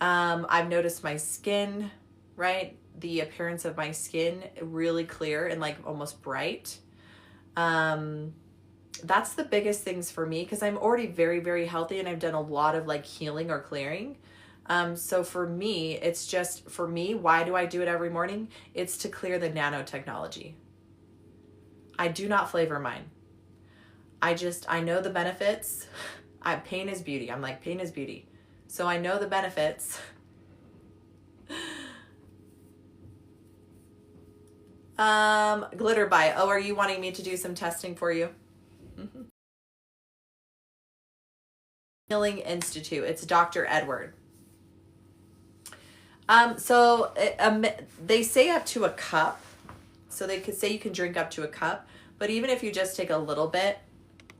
I've noticed my skin, right? The appearance of my skin really clear and like almost bright. That's the biggest things for me because I'm already very, very healthy and I've done a lot of like healing or clearing. So for me, it's just for me, why do I do it every morning? It's to clear the nanotechnology. I do not flavor mine. I know the benefits. Pain is beauty. I'm like, pain is beauty. So I know the benefits. Glitter Bite. Oh, are you wanting me to do some testing for you? Mm-hmm. Healing Institute. It's Dr. Edward. They say up to a cup. So they could say you can drink up to a cup, but even if you just take a little bit,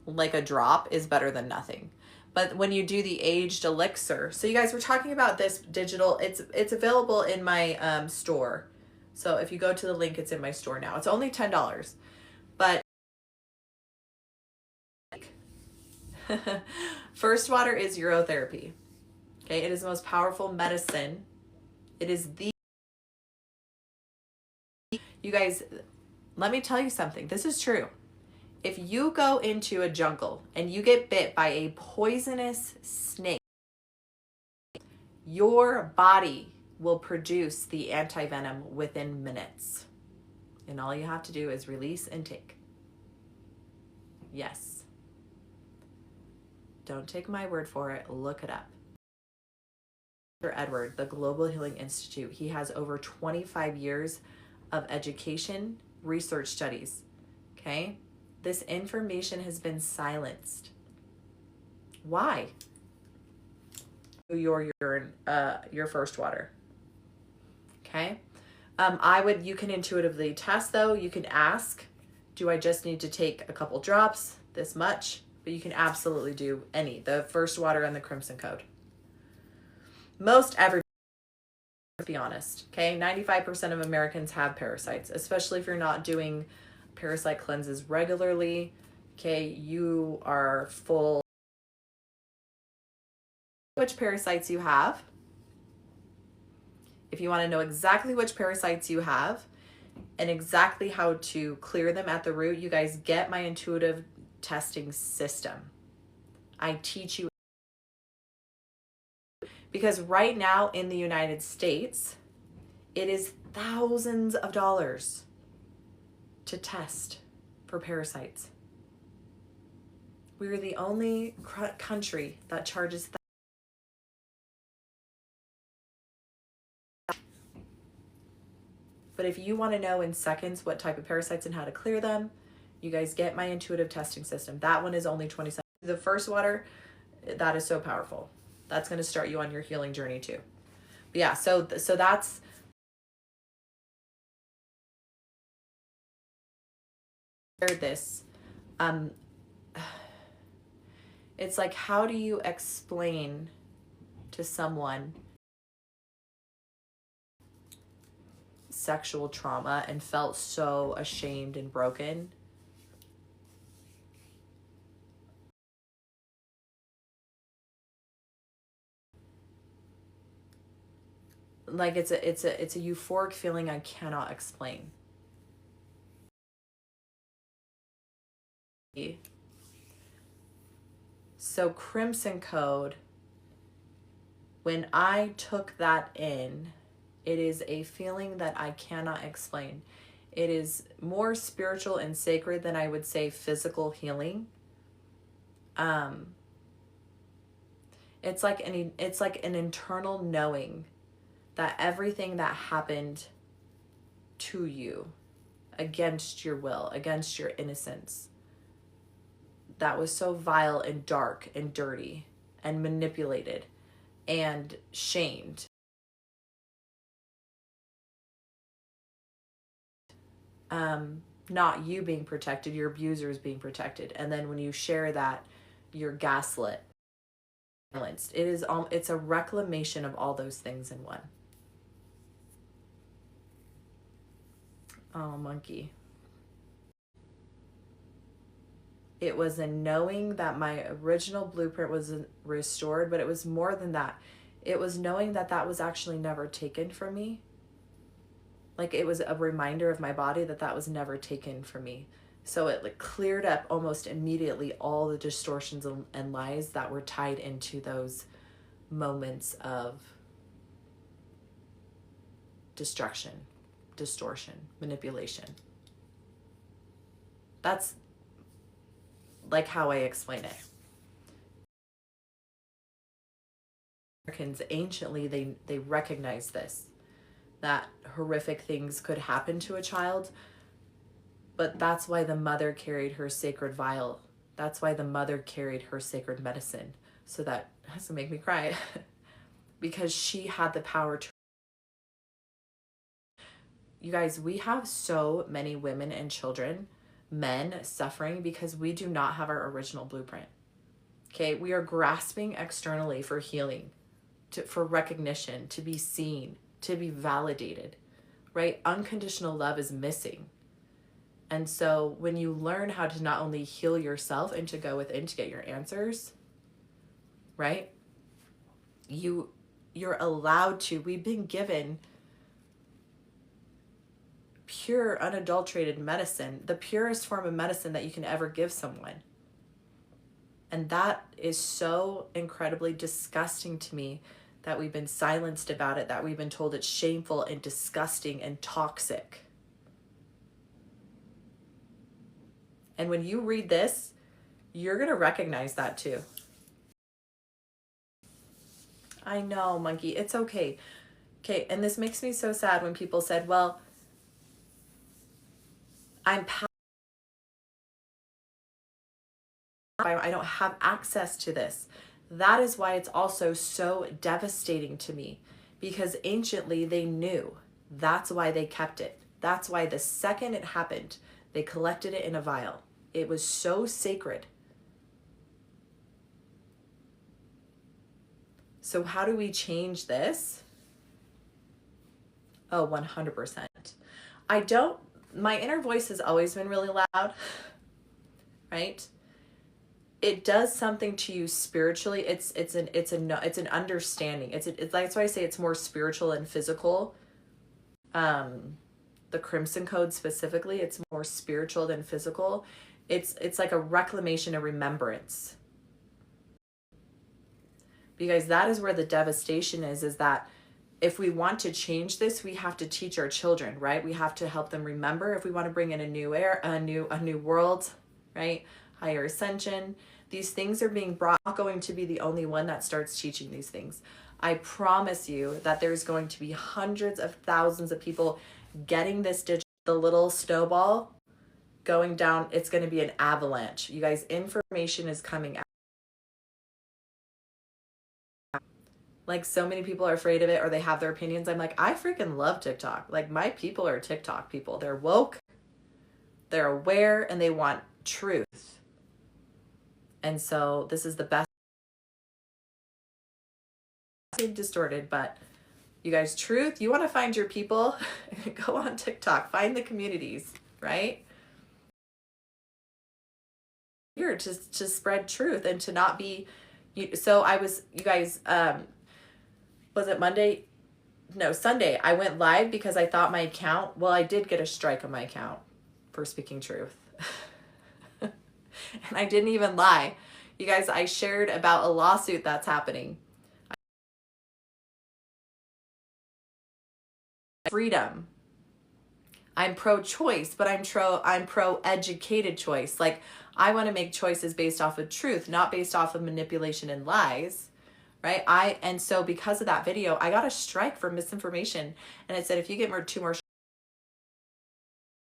like a drop is better than nothing. But when you do the aged elixir, so you guys were talking about this digital, it's available in my store. So if you go to the link, it's in my store now. It's only $10, but First Water is urotherapy. Okay, it is the most powerful medicine. It is you guys, let me tell you something. This is true. If you go into a jungle and you get bit by a poisonous snake, your body will produce the antivenom within minutes. And all you have to do is release and take. Yes. Don't take my word for it. Look it up. Dr. Edward, the Global Healing Institute, he has over 25 years of education, research studies. Okay? This information has been silenced. Why? Your First Water. Okay? You can intuitively test though. You can ask, do I just need to take a couple drops, this much? But you can absolutely do the First Water and the Crimson Code. Most everybody, to be honest, okay? 95% of Americans have parasites, especially if you're not doing parasite cleanses regularly. Okay, you are full. Which parasites you have. If you want to know exactly which parasites you have and exactly how to clear them at the root, you guys get my intuitive testing system. I teach you. Because right now in the United States, it is thousands of dollars to test for parasites. We're the only country that charges that. But if you want to know in seconds what type of parasites and how to clear them, you guys get my intuitive testing system. That one is only $27. The First Water, that is so powerful. That's going to start you on your healing journey too. But yeah, so that's this. It's like, how do you explain to someone sexual trauma and felt so ashamed and broken? Like it's a euphoric feeling I cannot explain. So Crimson Code, when I took that in, it is a feeling that I cannot explain. It is more spiritual and sacred than I would say physical healing. It's like an internal knowing that everything that happened to you against your will, against your innocence, that was so vile and dark and dirty and manipulated and shamed. Not you being protected, your abuser is being protected. And then when you share that, you're gaslit, silenced. It's a reclamation of all those things in one. Oh, monkey. It was a knowing that my original blueprint was restored, but it was more than that. It was knowing that that was actually never taken from me. Like, it was a reminder of my body that that was never taken from me. So it like cleared up almost immediately all the distortions and lies that were tied into those moments of destruction, distortion, manipulation. That's like how I explain it. Americans anciently, they recognized this, that horrific things could happen to a child, but that's why the mother carried her sacred vial. That's why the mother carried her sacred medicine. So that has to make me cry because she had the power to. You guys, we have so many women and children, men suffering because we do not have our original blueprint. Okay, we are grasping externally for healing, for recognition, to be seen, to be validated, right? Unconditional love is missing. And so when you learn how to not only heal yourself and to go within to get your answers, right? You're allowed to, we've been given pure, unadulterated medicine, the purest form of medicine that you can ever give someone. And that is so incredibly disgusting to me that we've been silenced about it, that we've been told it's shameful and disgusting and toxic. And when you read this, you're going to recognize that too. I know, monkey, it's okay. Okay, and this makes me so sad when people said, well, I don't have access to this. That is why it's also so devastating to me, because anciently they knew. That's why they kept it. That's why the second it happened, they collected it in a vial. It was so sacred. So how do we change this? Oh, 100%. My inner voice has always been really loud, right? It does something to you spiritually. It's an understanding. That's why I say it's more spiritual and physical. The Crimson Code specifically, it's more spiritual than physical. It's like a reclamation, a remembrance. Because that is where the devastation is that if we want to change this, we have to teach our children, right? We have to help them remember. If we want to bring in a new era, a new world, right? Higher ascension. These things are being brought. I'm not going to be the only one that starts teaching these things. I promise you that there's going to be hundreds of thousands of people getting this the little snowball going down. It's going to be an avalanche. You guys, information is coming out. Like, so many people are afraid of it or they have their opinions. I'm like, I freaking love TikTok. Like, my people are TikTok people. They're woke, they're aware, and they want truth. And so this is the best. Distorted, but you guys, truth, you want to find your people, go on TikTok, find the communities, right? Here to spread truth and to not be, so I was, you guys, was it Monday? No, Sunday. I went live because I thought my account, well, I did get a strike on my account for speaking truth. And I didn't even lie. You guys, I shared about a lawsuit that's happening. Freedom. I'm pro-choice, but I'm pro-educated choice. Like, I want to make choices based off of truth, not based off of manipulation and lies. Right? And so because of that video, I got a strike for misinformation. And it said, if you get two more, oh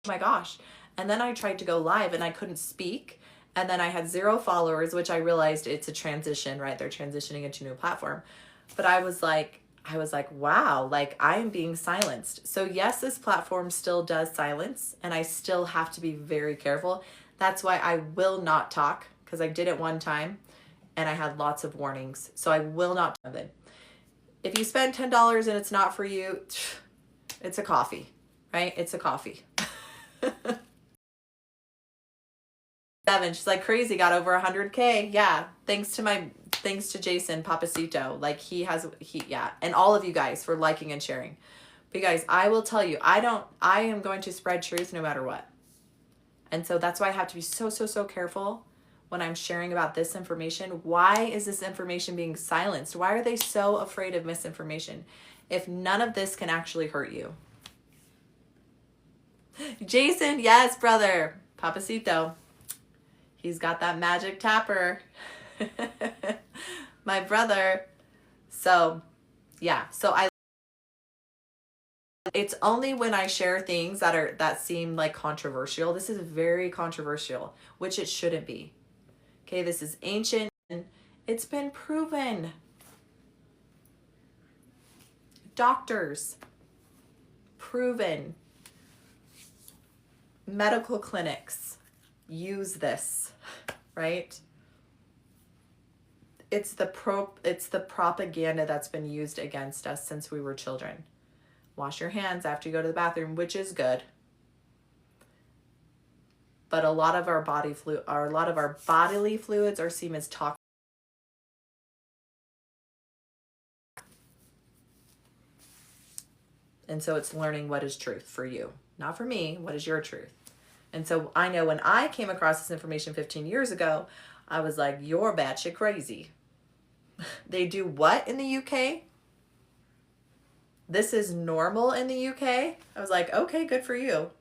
my gosh. And then I tried to go live and I couldn't speak. And then I had 0 followers, which I realized it's a transition, right? They're transitioning into a new platform. But I was like, wow, like I am being silenced. So yes, this platform still does silence and I still have to be very careful. That's why I will not talk, because I did it one time and I had lots of warnings. So I will not do it. If you spend $10 and it's not for you, it's a coffee, right? It's a coffee. Seven, she's like crazy, got over 100K. Yeah, thanks to Jason Papacito. Like yeah, and all of you guys for liking and sharing. But you guys, I will tell you, I am going to spread truth no matter what. And so that's why I have to be so, so, so careful when I'm sharing about this information. Why is this information being silenced? Why are they so afraid of misinformation if none of this can actually hurt you? Jason, yes, brother. Papacito. He's got that magic tapper. My brother. So, yeah. So it's only when I share things that seem like controversial. This is very controversial, which it shouldn't be. Okay, this is ancient. It's been proven. Doctors, proven. Medical clinics use this, right? It's the propaganda that's been used against us since we were children. Wash your hands after you go to the bathroom, which is good. But a lot of our bodily fluids are seen as toxic. And so it's learning what is truth for you, not for me. What is your truth? And so I know when I came across this information 15 years ago, I was like, you're batshit crazy. They do what in the UK? This is normal in the UK? I was like, okay, good for you.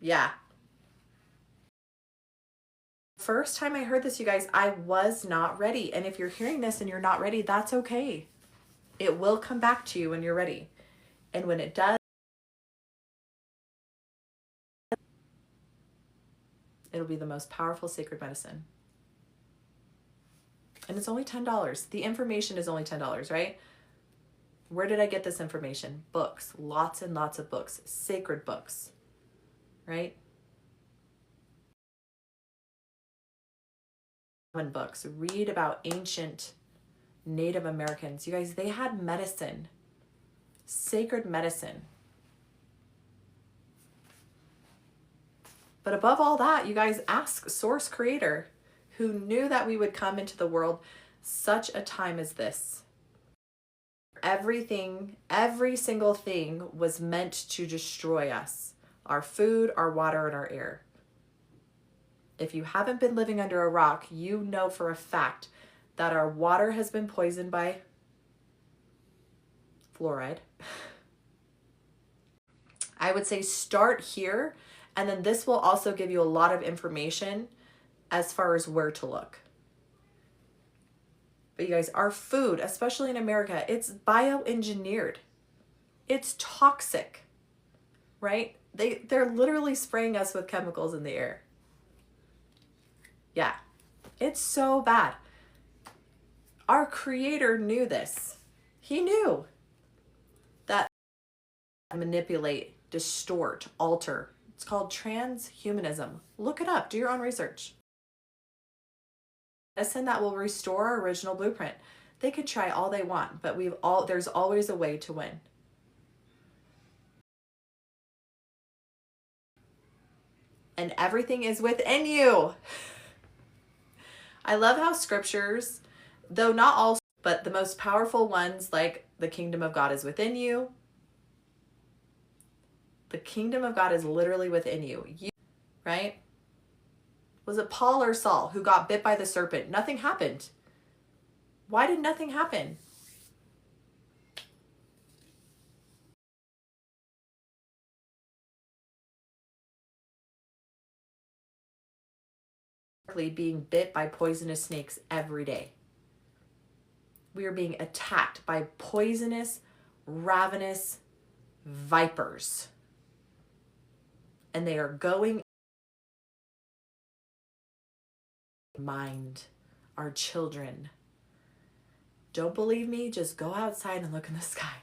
Yeah. First time I heard this, you guys, I was not ready. And if you're hearing this and you're not ready, that's okay. It will come back to you when you're ready. And when it does, it'll be the most powerful sacred medicine. And it's only $10. The information is only $10, right? Where did I get this information? Books, lots and lots of books, sacred books, right? Books, read about ancient Native Americans. You guys, they had medicine, sacred medicine. But above all that, you guys, ask Source Creator, who knew that we would come into the world such a time as this. Everything, every single thing was meant to destroy us. Our food, our water, and our air. If you haven't been living under a rock, you know for a fact that our water has been poisoned by fluoride. I would say start here, and then this will also give you a lot of information as far as where to look. But you guys, our food, especially in America, it's bioengineered. It's toxic, right? They're literally spraying us with chemicals in the air. Yeah, it's so bad. Our Creator knew this. He knew that manipulate, distort, alter. It's called transhumanism. Look it up. Do your own research. Medicine that will restore our original blueprint. They could try all they want, but there's always a way to win. And everything is within you. I love how scriptures, though not all, but the most powerful ones, like the kingdom of God is within you. The kingdom of God is literally within you, right? Was it Paul or Saul who got bit by the serpent? Nothing happened. Why did nothing happen? Being bit by poisonous snakes every day. We are being attacked by poisonous, ravenous vipers. And they are going mind, our children. Don't believe me? Just go outside and look in the sky.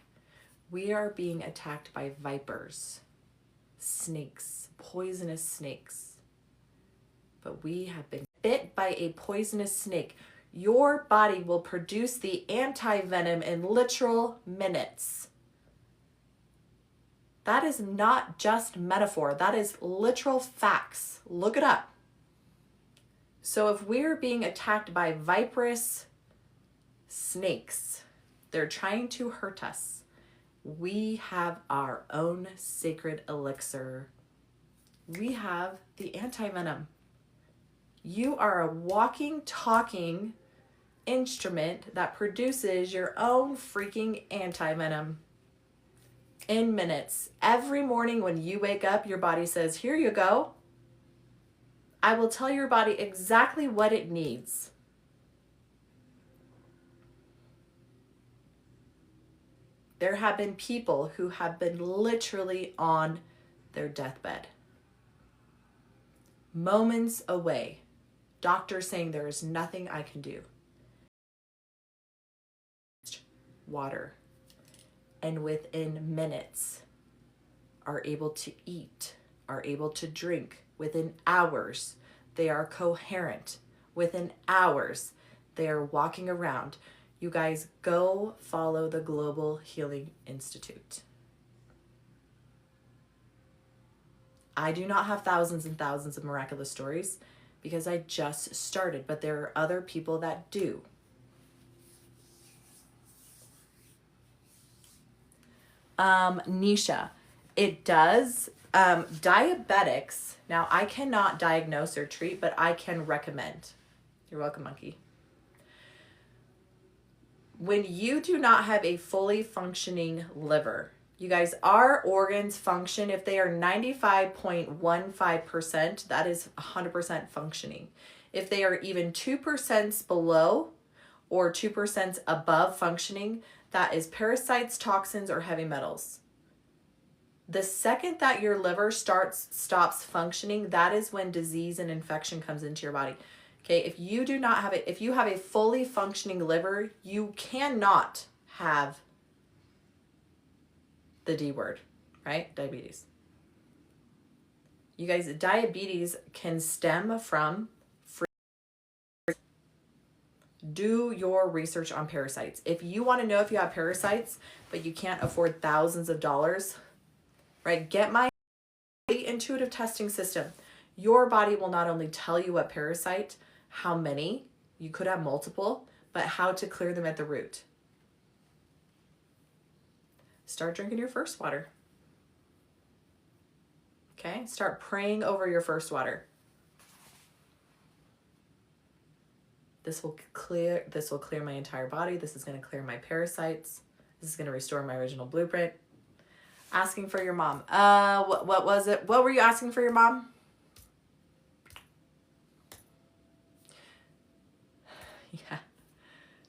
We are being attacked by vipers, snakes, poisonous snakes. But we have been bit by a poisonous snake. Your body will produce the anti-venom in literal minutes. That is not just metaphor. That is literal facts. Look it up. So if we're being attacked by viperous snakes, they're trying to hurt us, we have our own sacred elixir. We have the anti-venom. You are a walking, talking instrument that produces your own freaking anti-venom in minutes. Every morning when you wake up, your body says, here you go. I will tell your body exactly what it needs. There have been people who have been literally on their deathbed, moments away, doctors saying there is nothing I can do. Water. And within minutes are able to eat, are able to drink. Within hours, they are coherent. Within hours, they are walking around. You guys, go follow the Global Healing Institute. I do not have thousands and thousands of miraculous stories because I just started, but there are other people that do. Nisha, it does. Diabetics, now I cannot diagnose or treat, but I can recommend. You're welcome, monkey. When you do not have a fully functioning liver, you guys, our organs function, if they are 95.15%, that is 100% functioning. If they are even 2% below or 2% above functioning, that is parasites, toxins, or heavy metals. The second that your liver stops functioning, that is when disease and infection comes into your body. Okay, if you do not have it, if you have a fully functioning liver, you cannot have the D word, right? Diabetes. You guys, diabetes can stem from do your research on parasites. If you want to know if you have parasites, but you can't afford thousands of dollars, right? Get my intuitive testing system. Your body will not only tell you what parasite, how many, you could have multiple, but how to clear them at the root. Start drinking your first water. Okay, start praying over your first water. This will clear my entire body. This is going to clear my parasites. This is going to restore my original blueprint. Asking for your mom. What was it? What were you asking for your mom? Yeah.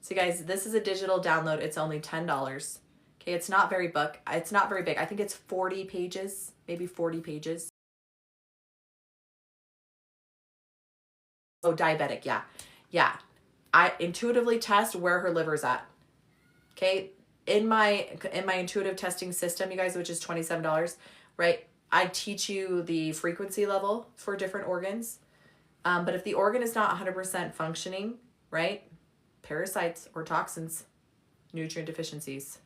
So guys, this is a digital download. It's only $10. Okay, it's not very big. I think it's 40 pages, maybe 40 pages. Oh, diabetic, yeah. Yeah. I intuitively test where her liver's at. Okay? In my intuitive testing system, you guys, which is $27, right? I teach you the frequency level for different organs. But if the organ is not 100% functioning, right? Parasites or toxins, nutrient deficiencies.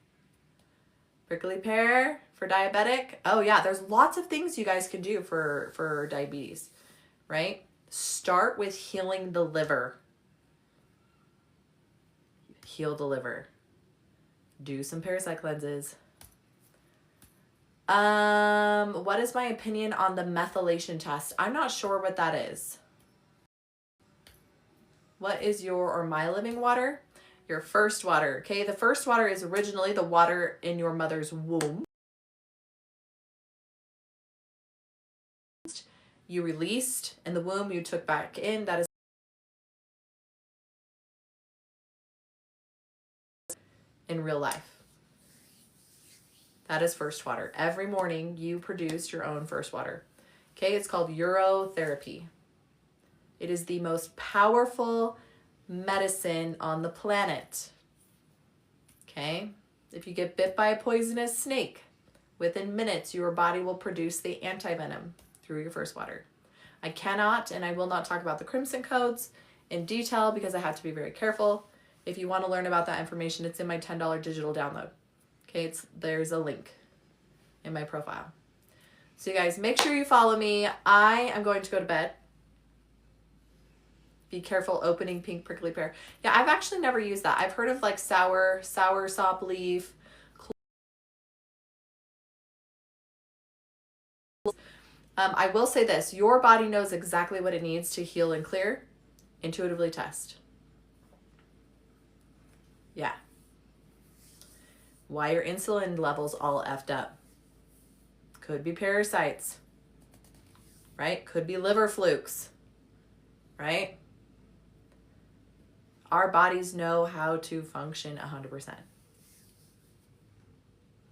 Prickly pear for diabetic. Oh yeah, there's lots of things you guys can do for diabetes, right? Start with healing the liver. Heal the liver. Do some parasite cleanses. What is my opinion on the methylation test? I'm not sure what that is. What is your or my living water? Your first water. Okay, the first water is originally the water in your mother's womb. You released in the womb, you took back in. That is in real life. That is first water. Every morning you produce your own first water. Okay, it's called urotherapy. It is the most powerful medicine on the planet. Okay, if you get bit by a poisonous snake, within minutes your body will produce the anti-venom through your first water. I cannot and I will not talk about the Crimson codes in detail because I have to be very careful. If you want to learn about that information, it's in my $10 digital download. Okay, there's a link in my profile. So you guys, make sure you follow me. I am going to go to bed. Be careful opening pink prickly pear. Yeah, I've actually never used that. I've heard of like sour sop leaf. I will say this, your body knows exactly what it needs to heal and clear. Intuitively test. Yeah. Why your insulin levels all effed up? Could be parasites, right? Could be liver flukes, right? Our bodies know how to function 100%.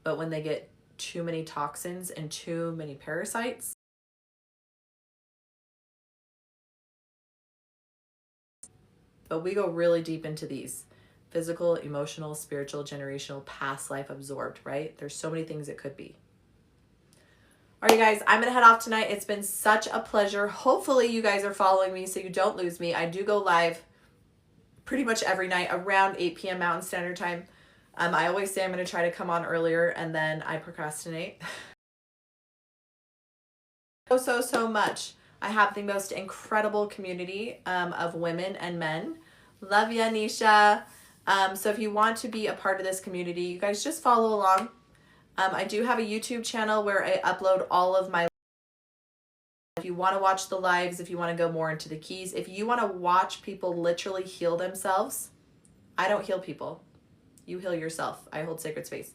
But when they get too many toxins and too many parasites, but we go really deep into these physical, emotional, spiritual, generational, past life absorbed, right? There's so many things it could be. All right, you guys, I'm going to head off tonight. It's been such a pleasure. Hopefully you guys are following me so you don't lose me. I do go live pretty much every night around 8 p.m. Mountain Standard Time. I always say I'm going to try to come on earlier and then I procrastinate. So much. I have the most incredible community of women and men. Love ya, Nisha. So if you want to be a part of this community, you guys just follow along. I do have a YouTube channel where I upload all of my. If you want to watch the lives, if you want to go more into the keys, if you want to watch people literally heal themselves, I don't heal people. You heal yourself. I hold sacred space.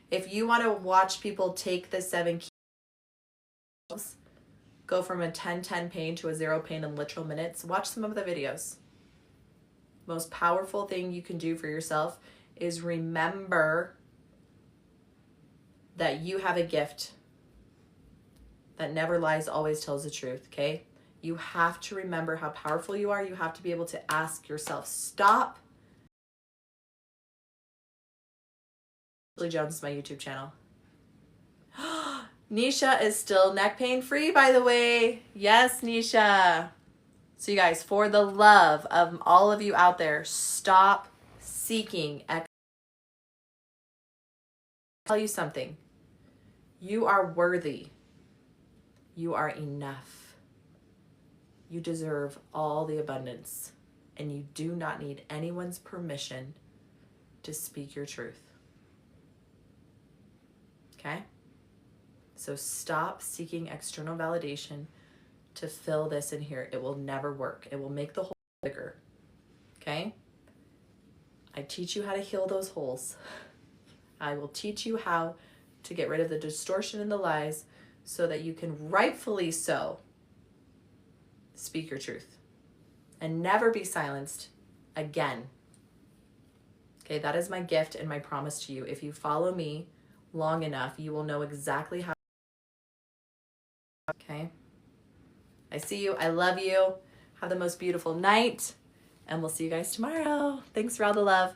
If you want to watch people take the 7 keys, go from a 10-10 pain to a 0 pain in literal minutes, watch some of the videos. Most powerful thing you can do for yourself is remember that you have a gift that never lies, always tells the truth, okay? You have to remember how powerful you are. You have to be able to ask yourself, stop. Julie Jones is my YouTube channel. Nisha is still neck pain free, by the way. Yes, Nisha. So you guys, for the love of all of you out there, stop seeking. I'll tell you something. You are worthy. You are enough. You deserve all the abundance, and you do not need anyone's permission to speak your truth. Okay? So stop seeking external validation to fill this in here. It will never work. It will make the hole bigger. Okay? I teach you how to heal those holes. I will teach you how to get rid of the distortion and the lies so that you can rightfully so speak your truth and never be silenced again. Okay, that is my gift and my promise to you. If you follow me long enough, you will know exactly how. Okay? I see you. I love you. Have the most beautiful night. And we'll see you guys tomorrow. Thanks for all the love.